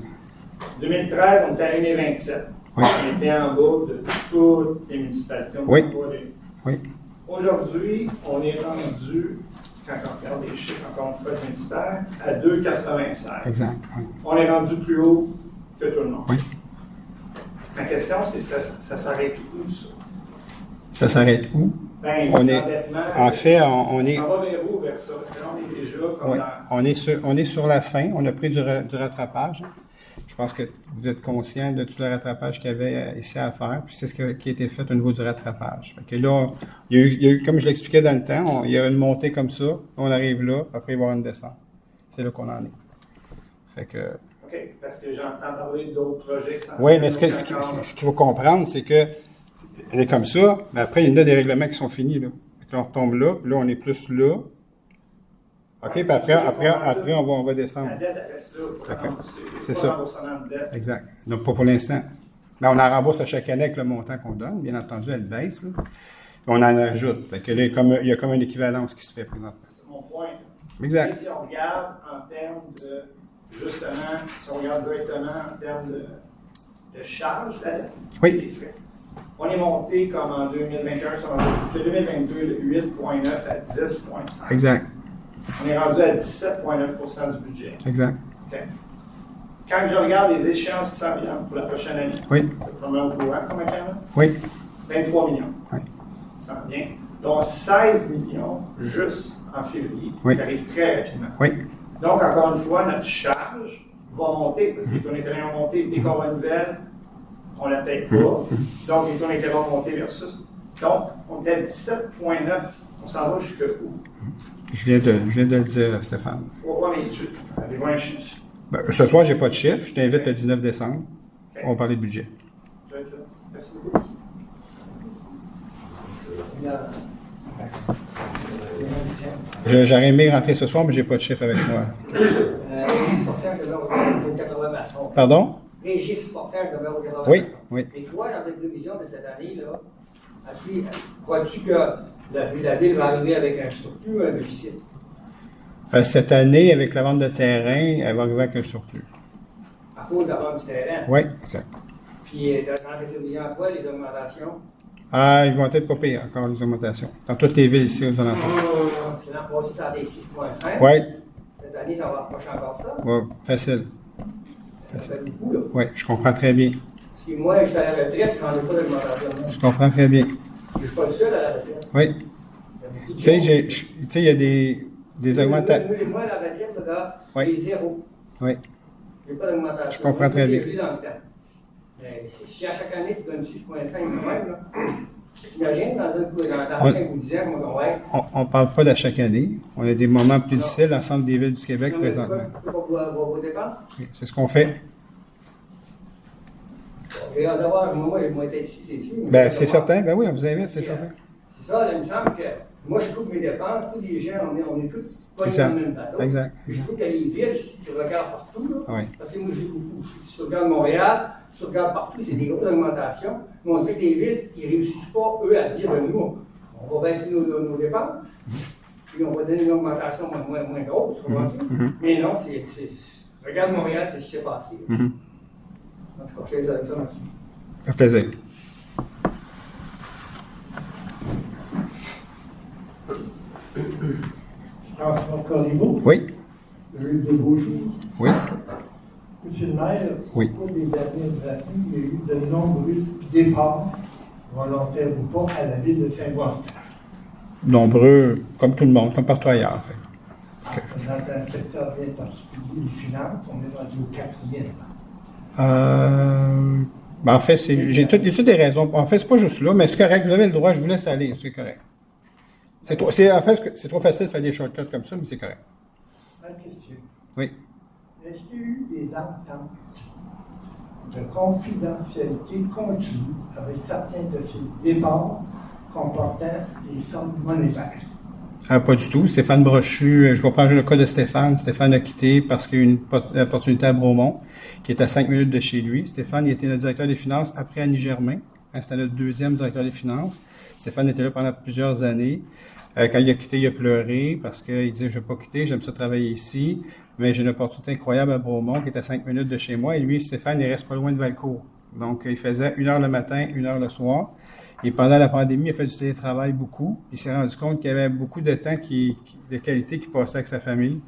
Speaker 13: 2013, on était à 1,27.
Speaker 1: Oui.
Speaker 13: On était en bas de toutes les municipalités.
Speaker 1: Oui. Oui.
Speaker 13: Aujourd'hui, on est rendu, quand on regarde les chiffres, encore une fois, du ministère, à 2,96.
Speaker 1: Exact. Oui.
Speaker 13: On est rendu plus haut que tout le monde.
Speaker 1: Oui.
Speaker 13: Ma question, c'est ça s'arrête où, ça?
Speaker 1: Ça s'arrête où?
Speaker 13: Ben,
Speaker 1: on est, en fait, on est.
Speaker 13: Ça va vers où, vers ça? Parce que là, on est déjà comme
Speaker 1: oui.
Speaker 13: dans...
Speaker 1: On est sur la fin. On a pris du rattrapage. Je pense que vous êtes conscient de tout le rattrapage qu'il y avait ici à faire. Puis c'est ce qui a été fait au niveau du rattrapage. Fait que là, il y a eu, comme je l'expliquais dans le temps, il y a une montée comme ça. On arrive là, après il va y avoir une descente. C'est là qu'on en est. Fait que.
Speaker 13: OK, parce que j'entends parler d'autres projets qui s'en
Speaker 1: oui, mais ce qu'il faut comprendre, c'est que elle est comme ça, mais après, il y en a des règlements qui sont finis. Là, on retombe là, puis là, on est plus là. OK, puis après on va descendre.
Speaker 13: La dette, elle reste là.
Speaker 1: C'est ça. Exact. Donc, pas pour l'instant. Mais on en rembourse à chaque année avec le montant qu'on donne. Bien entendu, elle baisse. Là. On en ajoute. Fait que là, il y a comme une équivalence qui se fait présentement.
Speaker 13: C'est mon point.
Speaker 1: Exact.
Speaker 13: Et si on regarde en termes de, justement, si on regarde directement en termes de charge, la dette,
Speaker 1: oui.
Speaker 13: Les frais. On est monté comme en 2021, sur le 2022, de 8,9 à 10,5.
Speaker 1: Exact.
Speaker 13: On est rendu à 17,9 du budget.
Speaker 1: Exact.
Speaker 13: Okay. Quand je regarde les échéances qui s'en viennent pour la prochaine année,
Speaker 1: oui.
Speaker 13: Comment au courant, comment même?
Speaker 1: Oui.
Speaker 13: 23 millions.
Speaker 1: Oui.
Speaker 13: Ça s'en vient. Donc 16 millions juste en février.
Speaker 1: Oui.
Speaker 13: Ça arrive très rapidement.
Speaker 1: Oui.
Speaker 13: Donc, encore une fois, notre charge va monter, parce que les taux d'intérêt vont monter. Dès qu'on va une nouvelle, on ne la paye pas. Donc, les taux d'intérêt vont monter versus. Donc, on est à 17,9. On s'en va jusqu'où?
Speaker 1: Je viens de le dire, Stéphane.
Speaker 13: Oui, mais avez-vous un chiffre?
Speaker 1: Ben, ce soir, je n'ai pas de chiffre. Je t'invite le 19 décembre. Okay. On va parler de budget.
Speaker 13: Je vais être là. Merci beaucoup.
Speaker 1: J'aurais aimé rentrer ce soir, mais je n'ai pas de chiffre avec moi.
Speaker 14: Régis Fortin, numéro 80 maçons.
Speaker 1: Pardon?
Speaker 14: Régis Fortin, numéro 80
Speaker 1: oui, oui.
Speaker 14: Et toi, dans tes prévisions de cette année-là, crois-tu que la ville va arriver avec un surplus ou un déficit?
Speaker 1: Cette année, avec la vente de terrain, elle va arriver avec un surplus.
Speaker 14: À cause de la vente du terrain?
Speaker 1: Oui, exact.
Speaker 14: Puis, dans tes prévisions, quoi, les augmentations?
Speaker 1: Ah, ils vont être pas pires encore, les augmentations. Dans toutes les villes ici, aux alentours.
Speaker 14: C'est l'an passé, ça a été 6,5.
Speaker 1: Oui.
Speaker 14: Cette année, ça va approcher encore ça?
Speaker 1: Oui, facile.
Speaker 14: Ça fait beaucoup, là.
Speaker 1: Oui, je comprends très bien.
Speaker 14: Parce que moi, je suis à la retraite, je n'en ai pas d'augmentation.
Speaker 1: Je comprends très bien.
Speaker 14: Je ne suis pas le seul à la retraite.
Speaker 1: Oui. Tu sais, il y a des augmentations.
Speaker 14: Moi, à la retraite, là,
Speaker 1: oui.
Speaker 14: j'ai zéro.
Speaker 1: Oui.
Speaker 14: Je n'ai pas d'augmentation.
Speaker 1: Je comprends très bien.
Speaker 14: Dans le temps. Mais si à chaque année, tu donnes 6,5 de même, là, j'imagine, dans 5 ou 10 ans,
Speaker 1: on ne parle pas d'à chaque année. On a des moments plus difficiles dans l'ensemble des villes du Québec présentement.
Speaker 14: Vos dépenses?
Speaker 1: C'est ce qu'on fait.
Speaker 14: J'ai hâte d'avoir, moi, je vais être ici, c'est sûr.
Speaker 1: Ben, c'est certain. Ben oui, on vous invite, c'est certain.
Speaker 14: C'est ça, là, il me semble que moi, je coupe mes dépenses, tous les gens, on est tous pas dans le même bateau.
Speaker 1: Exact.
Speaker 14: Je trouve que les villes, si tu regardes partout, là,
Speaker 1: Oui.
Speaker 14: parce que moi, si tu regardes Montréal, si tu regardes partout, c'est des grosses augmentations, mais on sait que les villes, ils ne réussissent pas, eux, à dire, ben, nous, on va baisser nos dépenses, puis on va donner une augmentation moins grosse, comprends-tu? Mais non, regarde Montréal, qu'est-ce qui s'est passé. En tout cas, je les avais fait, merci.
Speaker 1: Un plaisir.
Speaker 15: François Corriveau.
Speaker 1: Oui.
Speaker 15: Il y a eu de beaux jours.
Speaker 1: Oui.
Speaker 15: Monsieur le maire,
Speaker 1: oui.
Speaker 15: Au cours des dernières années, il y a eu de nombreux départs, volontaires ou pas, à la ville de Saint-Boston.
Speaker 1: Nombreux, comme tout le monde, comme partout ailleurs, en fait. Okay.
Speaker 15: Dans un secteur bien particulier, les finances, on est rendu au 4e.
Speaker 1: Ben en fait, il y a toutes des raisons. En fait, c'est pas juste là, mais c'est correct, vous avez le droit, je vous laisse aller, c'est correct. En fait, c'est trop facile de faire des shortcuts comme ça, mais c'est correct.
Speaker 15: Ma question.
Speaker 1: Oui.
Speaker 15: Est-ce qu'il y a eu des ententes de confidentialité continue avec certains de ces départs comportant des sommes monétaires?
Speaker 1: Pas du tout. Stéphane Brochu, je vais prendre le cas de Stéphane. Stéphane a quitté parce qu'il y a eu une opportunité à Bromont, qui est à 5 minutes de chez lui. Stéphane, il était le directeur des finances après Annie Germain. C'était notre deuxième directeur des finances. Stéphane était là pendant plusieurs années. Quand il a quitté, il a pleuré parce qu'il disait « Je ne vais pas quitter, j'aime ça travailler ici, mais j'ai une opportunité incroyable à Bromont qui est à 5 minutes de chez moi. » Et lui, Stéphane, il reste pas loin de Valcourt. Donc, il faisait 1 heure le matin, 1 heure le soir. Et pendant la pandémie, il a fait du télétravail beaucoup. Il s'est rendu compte qu'il y avait beaucoup de temps de qualité qui passait avec sa famille.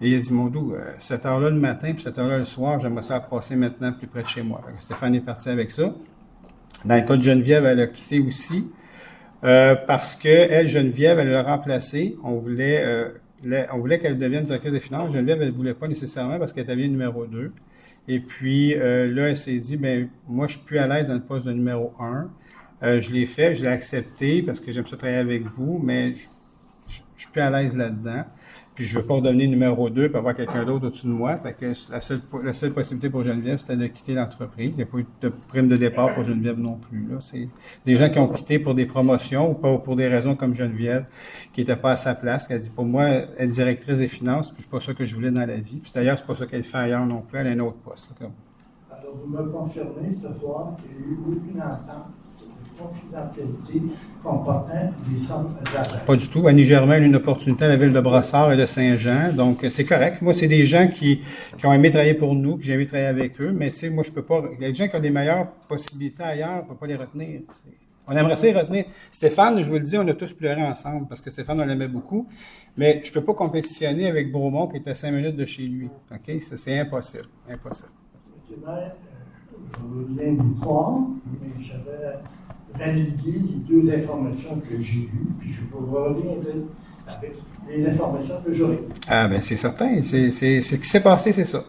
Speaker 1: Et il a dit, mon doux, cette heure-là le matin puis cette heure-là le soir, j'aimerais ça passer maintenant plus près de chez moi. Donc, Stéphane est parti avec ça. Dans le cas de Geneviève, elle a quitté aussi. Parce que elle, Geneviève, elle l'a remplacée. On voulait qu'elle devienne directrice des finances. Geneviève, elle ne voulait pas nécessairement parce qu'elle était bien numéro 2. Et puis, là, elle s'est dit, ben moi, je suis plus à l'aise dans le poste de numéro 1. Je l'ai fait, je l'ai accepté parce que j'aime ça travailler avec vous, mais je suis plus à l'aise là-dedans. Puis je veux pas redevenir numéro 2 pour avoir quelqu'un d'autre au-dessus de moi. Fait que la seule possibilité pour Geneviève, c'était de quitter l'entreprise. Il n'y a pas eu de prime de départ pour Geneviève non plus. Là. C'est des gens qui ont quitté pour des promotions ou pas pour des raisons comme Geneviève, qui n'était pas à sa place. Elle dit, pour moi, elle est directrice des finances, puis c'est pas ça que je voulais dans la vie. Puis d'ailleurs, c'est pas ça qu'elle fait ailleurs non plus. Elle a un autre poste. Là,
Speaker 15: Alors, vous me confirmez ce soir qu'il n'y a eu aucune entente de confidentialité comportant des sommes d'argent?
Speaker 1: Pas du tout. Annie Germain a eu une opportunité à la ville de Brossard et de Saint-Jean, donc c'est correct. Moi, c'est des gens qui ont aimé travailler pour nous, que j'ai aimé travailler avec eux, mais tu sais, moi, je peux pas... Il y a des gens qui ont des meilleures possibilités ailleurs, on ne peut pas les retenir. On aimerait ça les retenir. Stéphane, je vous le dis, on a tous pleuré ensemble, parce que Stéphane, on l'aimait beaucoup, mais je ne peux pas compétitionner avec Bromont, qui est à 5 minutes de chez lui. OK? Ça, c'est impossible. Impossible.
Speaker 15: Monsieur le maire, je veux bien vous croire, mais j'avais validé les 2 informations que j'ai eues, puis je vous reviendrai avec les informations que j'aurai.
Speaker 1: Ah, ben c'est certain. Ce qui s'est passé, c'est ça.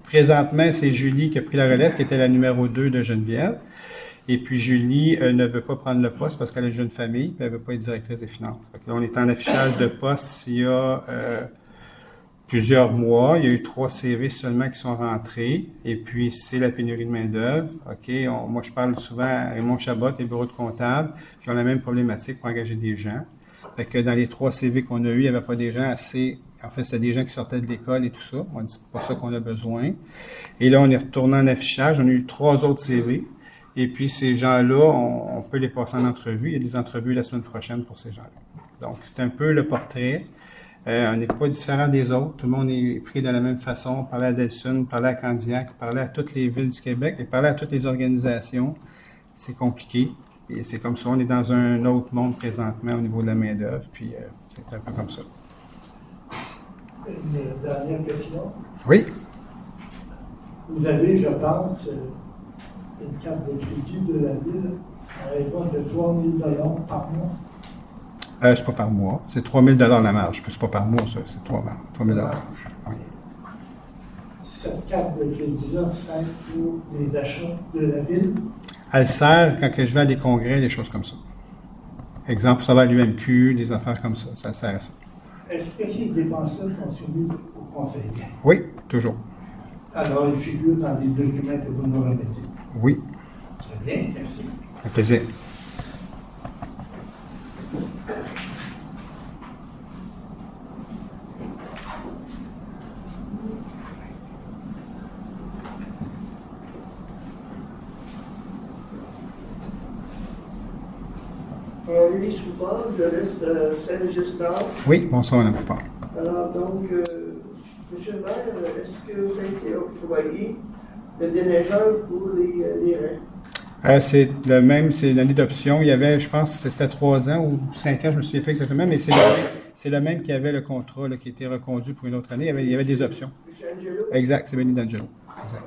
Speaker 1: Présentement, c'est Julie qui a pris la relève, qui était la numéro 2 de Geneviève. Et puis, Julie ne veut pas prendre le poste parce qu'elle a une jeune famille, puis elle ne veut pas être directrice des finances. Là, on est en affichage de poste il y a plusieurs mois. Il y a eu 3 CV seulement qui sont rentrés. Et puis, c'est la pénurie de main-d'œuvre. OK? Moi, je parle souvent à Raymond Chabot, les bureaux de comptables, qui ont la même problématique pour engager des gens. Fait que dans les 3 CV qu'on a eus, il n'y avait pas des gens assez... En fait, c'était des gens qui sortaient de l'école et tout ça. On dit c'est pas ça qu'on a besoin. Et là, on est retourné en affichage. On a eu 3 autres CV. Et puis, ces gens-là, on peut les passer en entrevue. Il y a des entrevues la semaine prochaine pour ces gens-là. Donc, c'est un peu le portrait. On n'est pas différent des autres. Tout le monde est pris de la même façon. On parlait à Delsun, on parlait à Candiac, on parlait à toutes les villes du Québec, et parlait à toutes les organisations. C'est compliqué. Et c'est comme ça. On est dans un autre monde présentement au niveau de la main-d'œuvre. Puis, c'est un peu comme ça.
Speaker 15: Une dernière question.
Speaker 1: Oui.
Speaker 15: Vous avez, je pense, une carte de crédit de la ville à raison de 3 000 $ par mois.
Speaker 1: C'est pas par mois. C'est 3 000 $ la marge. C'est pas par mois, ça. C'est 3 000 $. Oui.
Speaker 15: cette carte de crédit-là sert pour les achats de la ville?
Speaker 1: Elle sert quand que je vais à des congrès, des choses comme ça. Exemple, ça va à l'UMQ, des affaires comme ça. Ça sert à ça.
Speaker 15: Est-ce que ces dépenses-là sont soumises au conseiller?
Speaker 1: Oui, toujours.
Speaker 15: Alors, ils figurent dans les documents que vous nous remettez.
Speaker 1: Oui.
Speaker 15: Très bien, merci.
Speaker 1: Un plaisir.
Speaker 16: Louis Soupard, je reste à Saint-Justin.
Speaker 1: Oui, bonsoir, Mme Poupard.
Speaker 16: Alors, donc, Monsieur le maire, est-ce que ça a été octroyé le déneigeur pour les reins?
Speaker 1: C'est le même, c'est l'année d'option. Il y avait, je pense, c'était 3 ans ou 5 ans, je ne me souviens pas exactement, mais c'est le même qui avait le contrat là, qui était reconduit pour une autre année. Il y avait des options.
Speaker 16: M. Angelo?
Speaker 1: Exact, c'est Benny D'Angelo. Exact.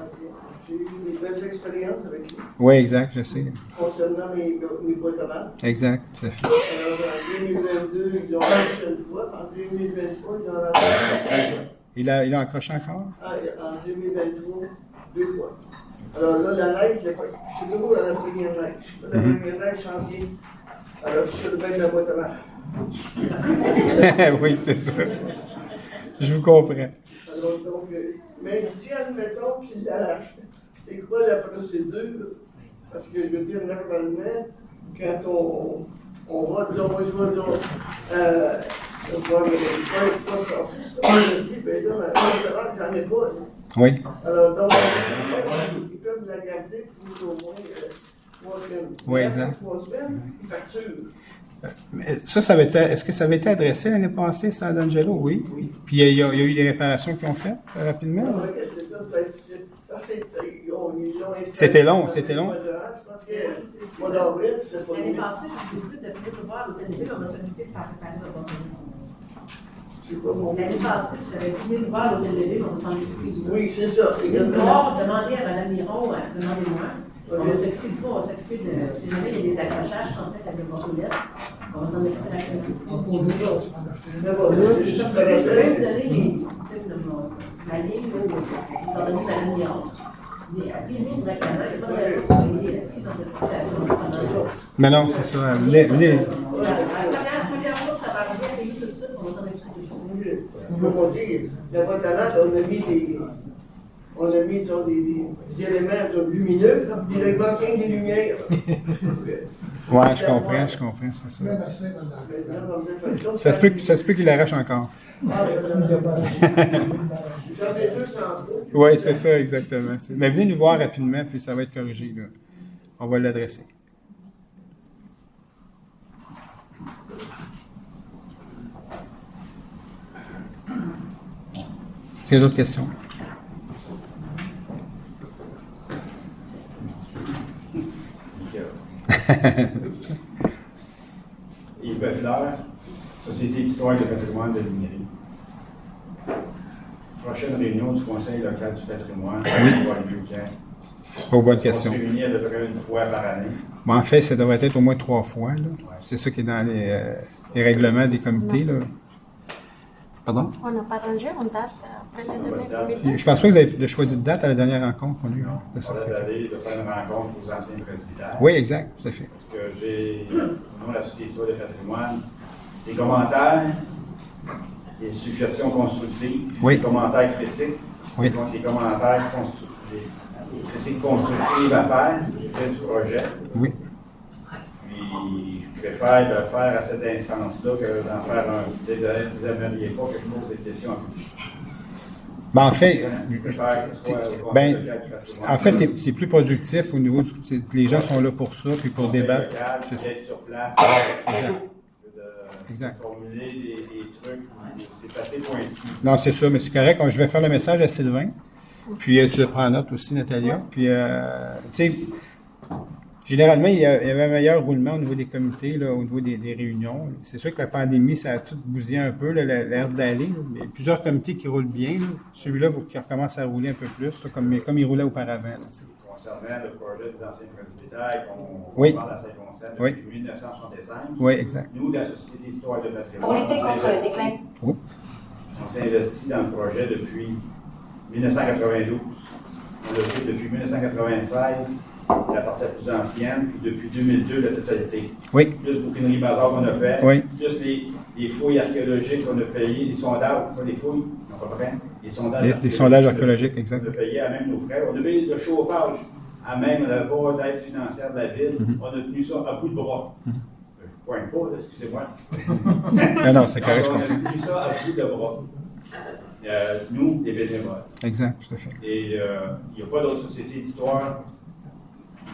Speaker 16: J'ai eu des belles expériences avec lui.
Speaker 1: Oui, exact, je sais.
Speaker 16: Concernant mes boîtes à mal.
Speaker 1: Exact, tout à fait.
Speaker 16: Alors, en 2022, ils l'ont racheté une fois. En 2023, ils l'ont racheté une fois.
Speaker 1: Il a accroché encore?
Speaker 16: Ah, en 2023, 2 fois. Alors là, la neige, c'est nouveau dans la première neige. La première neige s'en vient. Alors, je suis sur le bain de la boîte à mal.
Speaker 1: Oui, c'est ça. Je vous comprends.
Speaker 16: Alors, donc, mais si, admettons qu'il l'arrache, c'est quoi la procédure? Parce que, je veux dire, normalement, quand on va, disons, moi, je vais, disons, voir le poste office, je me dis, ben là, ma boîte à mal, j'en ai pas.
Speaker 1: Oui.
Speaker 16: Alors, donc, ils peuvent la garder pour au moins 3 semaines.
Speaker 1: Oui, exact.
Speaker 16: 3 semaines, ils facturent.
Speaker 1: Est-ce que ça avait été adressé l'année passée, ça, à D'Angelo? Oui. Puis il y a eu des réparations qu'ils ont faites rapidement?
Speaker 16: Oui, c'est ça.
Speaker 1: C'était long, c'était long.
Speaker 16: Je pense que le mois d'avril, c'est pas
Speaker 3: L'année passée, je vous ai dit de venir nous voir à l'hôtel de ville, on va s'occuper de faire réparer le bâtiment. L'année passée, je savais dit, venez nous voir à l'hôtel de ville, on va s'en occuper.
Speaker 16: Oui, c'est ça.
Speaker 3: Venez nous voir, demandez à Mme Miron, demandez-moi. On va s'occuper de quoi? On va s'occuper de. Si jamais il y a des accrochages qui sont faits avec le motonettes, on va s'en occuper rapidement. Je peux vous donner les types de la ligne, vous en donnez Mme Miron. Appelez-nous directement, il n'y a pas de raison que vous soyez pris dans cette situation.
Speaker 1: Mais non, c'est ça.
Speaker 3: Voilà, la première fois que ça va arriver, appelez-nous tout de suite, on va s'en occuper tout de suite.
Speaker 16: Comme on dit, la boîte à mal, on a mis disons, des éléments lumineux, il ne manque rien des lumières.
Speaker 1: Oui, je comprends, c'est ça. Ça se peut qu'il arrache encore.
Speaker 16: J'en ai 200 trop.
Speaker 1: Oui, c'est ça, exactement. Mais venez nous voir rapidement, puis ça va être corrigé. Là. On va l'adresser. Est-ce qu'il y a d'autres questions?
Speaker 9: Yves Beffleur, Société d'histoire et de patrimoine de Lumière. Prochaine réunion du Conseil local du patrimoine, on va avoir lieu quand?
Speaker 1: Bonne question.
Speaker 9: On se réunit à peu près une fois par année.
Speaker 1: Bon, en fait, ça devrait être au moins 3 fois. Là. Ouais. C'est ça qui est dans les règlements des comités. Là. Pardon?
Speaker 4: On n'a pas arrangé une date après le demain comité.
Speaker 1: Je pense pas que vous avez choisi de date à la dernière rencontre qu'on a eue.
Speaker 9: On va d'aller de faire une rencontre aux anciens presbytères.
Speaker 1: Oui, exact, tout à fait.
Speaker 9: Parce que j'ai, au nom de la Société d'histoire et de patrimoine, des commentaires, des suggestions constructives,
Speaker 1: oui.
Speaker 9: Des commentaires critiques,
Speaker 1: oui.
Speaker 9: Donc des commentaires constructifs, des critiques constructives à faire au sujet du projet.
Speaker 1: Oui.
Speaker 9: Puis je préfère le faire à cette instance-là que d'en faire un. Vous n'aimeriez pas que je pose des questions en public.
Speaker 1: Ben, en fait, c'est plus productif au niveau du. Les gens sont là pour ça, puis pour débattre.
Speaker 9: C'est ça. Sur place.
Speaker 1: Exact.
Speaker 9: Formuler des trucs, c'est assez pointu.
Speaker 1: Non, c'est ça, mais c'est correct. Je vais faire le message à Sylvain. Puis tu prends note aussi, Natalia. Puis, tu sais, généralement, il y avait un meilleur roulement au niveau des comités, là, au niveau des réunions. C'est sûr que la pandémie, ça a tout bousillé un peu, l'air d'aller. Il y a plusieurs comités qui roulent bien. Celui-là, qui recommence à rouler un peu plus, là, comme il roulait auparavant. Là,
Speaker 9: concernant le projet des anciens presbytères qu'on
Speaker 1: oui.
Speaker 9: parle à Saint-Constant depuis
Speaker 1: oui.
Speaker 9: 1965.
Speaker 1: Oui, exact.
Speaker 9: Nous, de la Société d'histoire et de patrimoine,
Speaker 4: pour lutter contre le déclin.
Speaker 9: On s'est investi dans le projet depuis 1992. On l'a fait depuis 1996, la partie la plus ancienne, puis depuis 2002, la totalité.
Speaker 1: Oui.
Speaker 9: Plus bouquinerie bazar qu'on a fait,
Speaker 1: Oui.
Speaker 9: plus les fouilles archéologiques qu'on a payées, les sondages, pas les fouilles, non pas vrai, les sondages
Speaker 1: Les sondages archéologiques, exact.
Speaker 9: On a payé à même nos frais. On a payé le chauffage à même, on n'avait pas d'aide financière de la ville. On a tenu ça à bout de bras. Je ne pointe pas, là, excusez-moi.
Speaker 1: Non, c'est correct, je
Speaker 9: on a
Speaker 1: comprends.
Speaker 9: tenu ça à bout de bras. Nous, les bénévoles.
Speaker 1: Exact, tout à fait.
Speaker 9: Et il n'y a pas d'autres sociétés d'histoire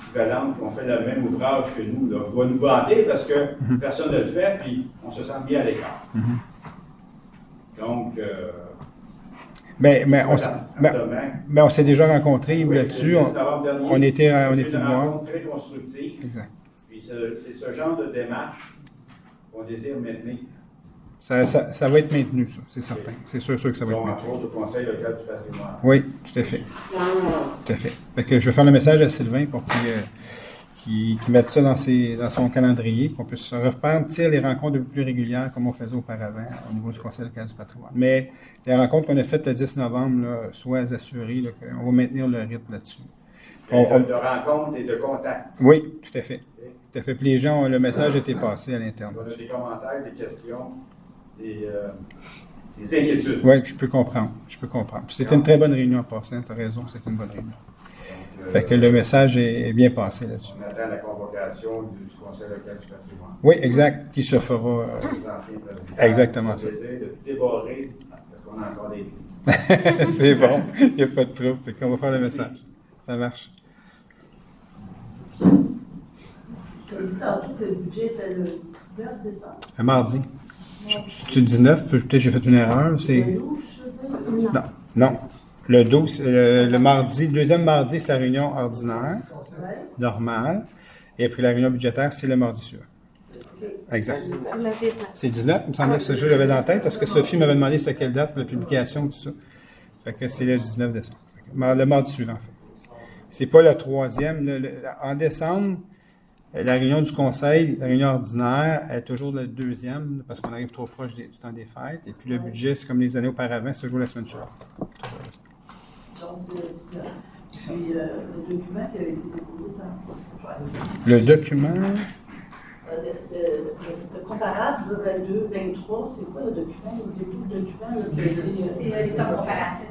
Speaker 9: équivalentes qui ont fait le même ouvrage que nous. Là. On doit nous vanter parce que personne ne le fait, puis on se sent bien à l'écart. Donc,
Speaker 1: mais on s'est déjà rencontrés là-dessus. On était
Speaker 9: une
Speaker 1: voir.
Speaker 9: rencontre très constructive.
Speaker 1: Exact.
Speaker 9: Puis c'est ce genre de démarche qu'on désire maintenir.
Speaker 1: Ça va être maintenu, ça, c'est certain. C'est sûr que ça va être maintenu.
Speaker 9: Entre autres, au Conseil local du patrimoine.
Speaker 1: Oui, tout à fait. Tout à fait. Fait que je vais faire le message à Sylvain pour qu'il mette ça dans son calendrier, qu'on puisse reprendre les rencontres un peu plus régulières comme on faisait auparavant au niveau du Conseil local du patrimoine. Mais les rencontres qu'on a faites le 10 novembre, là, soient assurées qu'on va maintenir le rythme là-dessus.
Speaker 9: De rencontres et de contacts.
Speaker 1: Oui, tout à fait. Tout à fait. Puis les gens, le message a été passé à l'interne.
Speaker 9: On a des commentaires, des questions, des inquiétudes.
Speaker 1: Oui, je peux comprendre. Puis c'était une très bonne réunion en passant, tu as raison, c'était une bonne réunion. Fait que le message est bien passé là-dessus.
Speaker 9: On attend la convocation du Conseil local du patrimoine.
Speaker 1: Oui, exact, qui se fera. Exactement ça.
Speaker 9: C'est un plaisir de tout débarrer parce qu'on a encore des clés.
Speaker 1: C'est bon, il n'y a pas de trouble. Fait qu'on va faire le message. Ça marche.
Speaker 16: Tu as dit tantôt que le budget était le 19 décembre?
Speaker 1: Un mardi. Tu 19, peut-être j'ai fait une erreur. C'est...
Speaker 16: Le 12, je veux dire?
Speaker 1: Non. Le 12, le mardi, le deuxième mardi, c'est la réunion ordinaire, normale. Et puis la réunion budgétaire, c'est le mardi suivant. Exact. C'est 19, il me semblait que ce jeu, j'avais dans la tête, parce que Sophie m'avait demandé c'était quelle date pour la publication, tout ça. Fait que c'est le 19 décembre. Le mardi suivant, en fait. C'est pas le troisième. En décembre, la réunion du conseil, la réunion ordinaire, est toujours le deuxième, parce qu'on arrive trop proche du temps des fêtes. Et puis le budget, c'est comme les années auparavant, c'est toujours la semaine suivante.
Speaker 16: Donc, le 19. Puis le document qui a été déposé, ça.
Speaker 1: Le document.
Speaker 16: Le comparable de 22-23, c'est quoi le document? Le document qui a été.
Speaker 2: C'est l'état comparatif.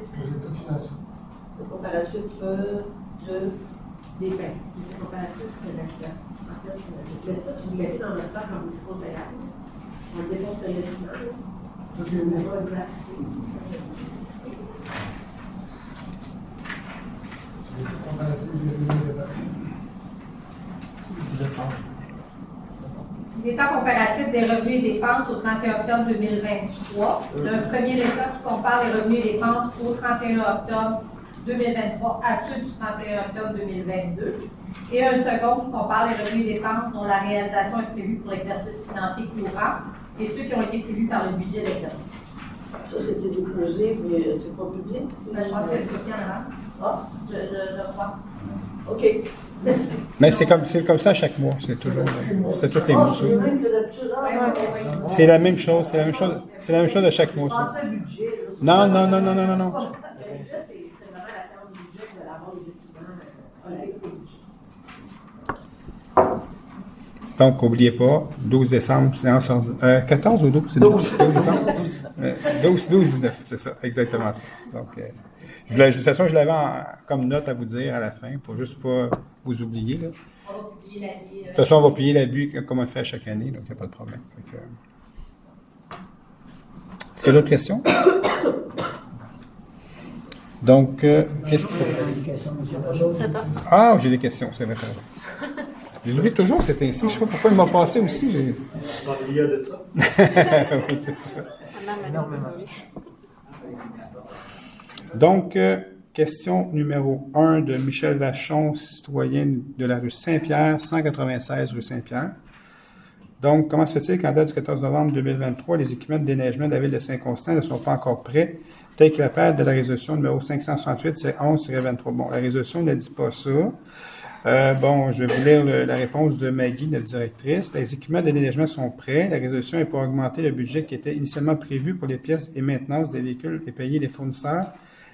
Speaker 16: Le comparatif des faits. Le comparatif de la situation. En fait, le titre, vous l'avez dans notre part quand vous dites conseillable. On le dépense périodiquement. Donc, le numéro exact, c'est.
Speaker 2: L'état comparatif des revenus et dépenses au 31 octobre 2023. Un premier état qui compare les revenus et dépenses au 31 octobre 2023 à ceux du 31 octobre 2022. Et un second qui compare les revenus et dépenses dont la réalisation est prévue pour l'exercice financier courant et ceux qui ont été prévus par le budget d'exercice.
Speaker 16: Ça, c'était déposé, mais c'est pas public.
Speaker 2: Ben, je pense que c'est le en avant.
Speaker 16: Ah.
Speaker 2: Je crois.
Speaker 16: OK. Merci.
Speaker 1: Mais c'est comme ça à chaque mois. C'est toujours. C'est tous les mois.
Speaker 16: C'est le même que d'habitude.
Speaker 1: C'est la même chose. C'est la même chose à chaque mois.
Speaker 16: Je pensais budget.
Speaker 1: Non.
Speaker 16: Le budget, c'est vraiment la séance du budget que vous allez avoir les documents relatifs au budget.
Speaker 1: Donc, n'oubliez pas, 12 décembre, séance ordinaire. 14 ou 12? C'est 12 décembre? 12-19, c'est ça, exactement ça. Donc, de toute façon, je l'avais comme note à vous dire à la fin, pour juste pas vous oublier. Là.
Speaker 2: On va publier l'abus.
Speaker 1: De toute façon, on va payer l'abus comme on le fait à chaque année, donc il n'y a pas de problème. Est-ce qu'il y a d'autres questions? Donc, qu'est-ce que... Ah, j'ai des questions, c'est vrai. Je les oublie toujours, c'est ainsi. Je ne sais pas pourquoi ils m'ont passé aussi.
Speaker 11: Il y a de ça.
Speaker 1: Oui, c'est ça. Donc, question numéro 1 de Michel Vachon, citoyenne de la rue Saint-Pierre, 196 rue Saint-Pierre. Donc, comment se fait-il qu'en date du 14 novembre 2023, les équipements de déneigement de la ville de Saint-Constant ne sont pas encore prêts, tel que l'appel de la résolution numéro 568-11-23? Bon, la résolution ne dit pas ça. Je vais vous lire la réponse de Maggie, notre directrice. Les équipements de déneigement sont prêts. La résolution est pour augmenter le budget qui était initialement prévu pour les pièces et maintenance des véhicules et payer les fournisseurs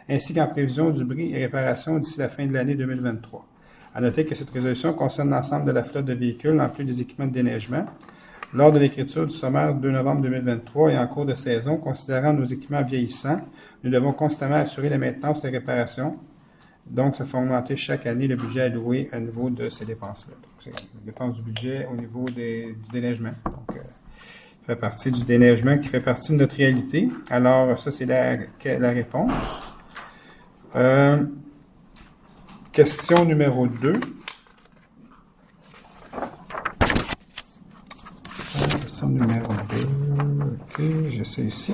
Speaker 1: ainsi qu'en prévision du bris et réparation d'ici la fin de l'année 2023. À noter que cette résolution concerne l'ensemble de la flotte de véhicules, en plus des équipements de déneigement. Lors de l'écriture du sommaire 2 novembre 2023 et en cours de saison, considérant nos équipements vieillissants, nous devons constamment assurer la maintenance et la réparation. Donc, ça fait augmenter chaque année le budget alloué au niveau de ces dépenses-là. Donc, c'est les dépenses du budget au niveau du déneigement. Donc, ça fait partie du déneigement qui fait partie de notre réalité. Alors, ça, c'est la réponse. Question numéro 2. Question numéro 2. OK, j'essaie ici.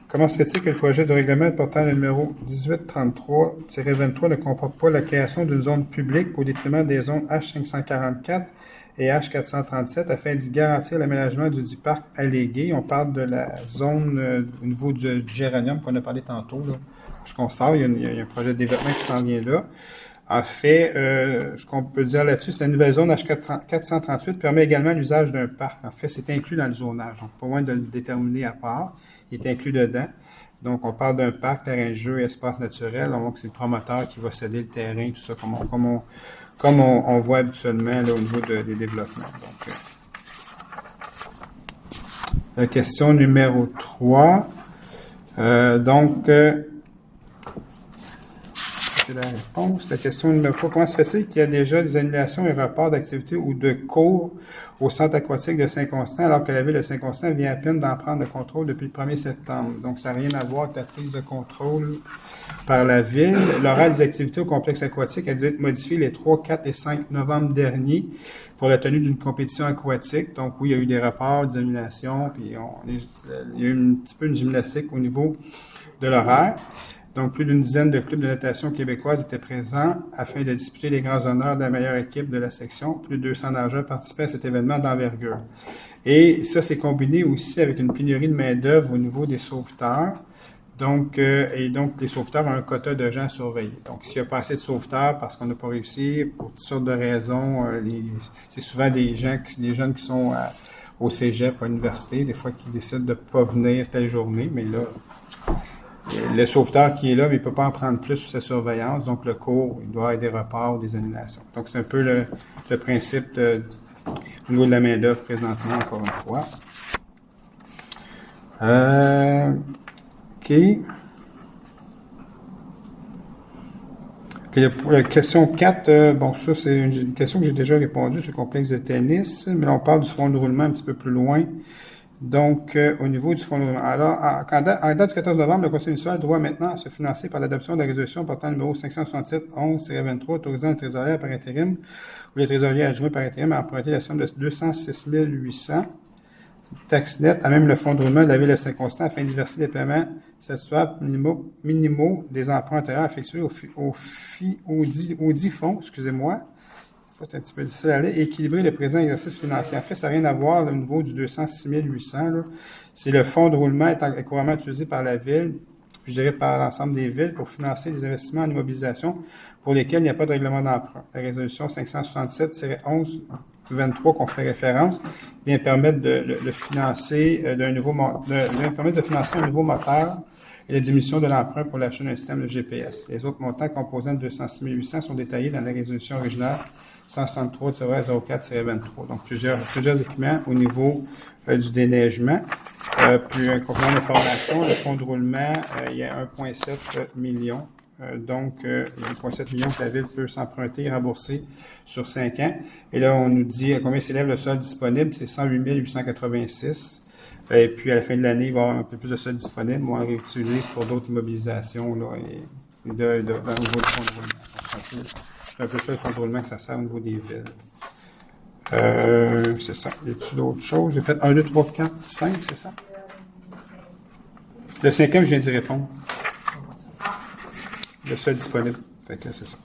Speaker 1: Comment se fait-il que le projet de règlement portant le numéro 1833-23 ne comporte pas la création d'une zone publique au détriment des zones H544 et H437 afin d'y garantir l'aménagement du dit parc allégué? On parle de la zone au niveau du géranium qu'on a parlé tantôt, là. Puisqu'on sort, il y a un projet de développement qui s'en vient là. En fait, ce qu'on peut dire là-dessus, c'est la nouvelle zone H438 permet également l'usage d'un parc. En fait, c'est inclus dans le zonage. Donc, pas loin de le déterminer à part. Il est inclus dedans. Donc, on parle d'un parc, terrain de jeu, espace naturel. On voit que c'est le promoteur qui va céder le terrain, tout ça, comme on voit habituellement là, au niveau des développements. Donc, la question numéro 3. C'est la réponse. La question numéro 3. Comment se fait-il qu'il y a déjà des annulations et reports d'activités ou de cours au centre aquatique de Saint-Constant, alors que la ville de Saint-Constant vient à peine d'en prendre le contrôle depuis le 1er septembre. Donc, ça n'a rien à voir avec la prise de contrôle par la ville. L'horaire des activités au complexe aquatique a dû être modifié les 3, 4 et 5 novembre dernier pour la tenue d'une compétition aquatique. Donc, oui, il y a eu des reports, des annulations, puis il y a eu un petit peu une gymnastique au niveau de l'horaire. Donc, plus d'une dizaine de clubs de natation québécoises étaient présents afin de disputer les grands honneurs de la meilleure équipe de la section. Plus de 200 nageurs participaient à cet événement d'envergure. Et ça, c'est combiné aussi avec une pénurie de main-d'œuvre au niveau des sauveteurs. Donc, les sauveteurs ont un quota de gens à surveiller. Donc, s'il n'y a pas assez de sauveteurs parce qu'on n'a pas réussi, pour toutes sortes de raisons, c'est souvent des jeunes qui sont au cégep, à l'université, des fois qui décident de ne pas venir telle journée, mais là, le sauveteur qui est là, mais il ne peut pas en prendre plus sous sa surveillance. Donc, le cours, il doit avoir des reports, des annulations. Donc, c'est un peu le principe au niveau de la main-d'œuvre présentement, encore une fois. OK. La question 4, ça, c'est une question que j'ai déjà répondu sur le complexe de tennis, mais là, on parle du fonds de roulement un petit peu plus loin. Donc, au niveau du fonds de roulement. Alors, en date du 14 novembre, le Conseil municipal doit maintenant se financer par l'adoption de la résolution portant le numéro 567-11-23 autorisant le trésorier par intérim ou le trésorier adjoint par intérim à emprunter la somme de 206 800 taxes nettes à même le fonds de roulement de la ville de Saint-Constant afin d'y verser des paiements satisfables minimaux des emprunts antérieurs effectués au dit fonds, excusez-moi. C'est un petit peu difficile à aller, équilibrer le présent exercice financier. En fait, ça n'a rien à voir au niveau du 206 800. Là. C'est le fonds de roulement est couramment utilisé par la ville, je dirais par l'ensemble des villes, pour financer des investissements en immobilisation pour lesquels il n'y a pas de règlement d'emprunt. La résolution 567-11-23 qu'on fait référence vient permettre de financer permettre de financer un nouveau moteur et la diminution de l'emprunt pour l'achat d'un système de GPS. Les autres montants composant de 206 800 sont détaillés dans la résolution originale 163-04-23. Donc, plusieurs équipements au niveau du déneigement. Puis, un complément d'information, le fonds de roulement, il y a 1,7 million. Donc, 1,7 million que la ville peut s'emprunter et rembourser sur 5 ans. Et là, on nous dit à combien s'élève le solde disponible, c'est 108 886. Et puis, à la fin de l'année, il va y avoir un peu plus de solde disponible. On le réutilise pour d'autres immobilisations là, et au niveau du fonds de roulement. C'est un peu ça le fonds de roulement que ça sert au niveau des villes. C'est ça. Y a-t-il d'autres choses? J'ai fait 1, 2, 3, 4, 5, c'est ça? Le 5e, je viens d'y répondre. Le seul disponible. Fait que c'est ça.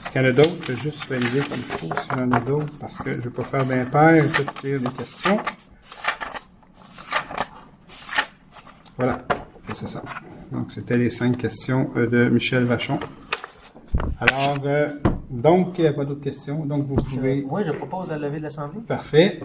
Speaker 1: Est-ce qu'il y en a d'autres? Je vais juste valider comme il faut s'il y en a d'autres parce que je ne vais pas faire d'impair et peut-être lire des questions. Voilà. C'est ça. Donc, c'était les 5 questions de Michel Vachon. Alors, donc, il n'y a pas d'autres questions. Donc, vous pouvez...
Speaker 6: Oui, je propose à lever de l'Assemblée.
Speaker 1: Parfait.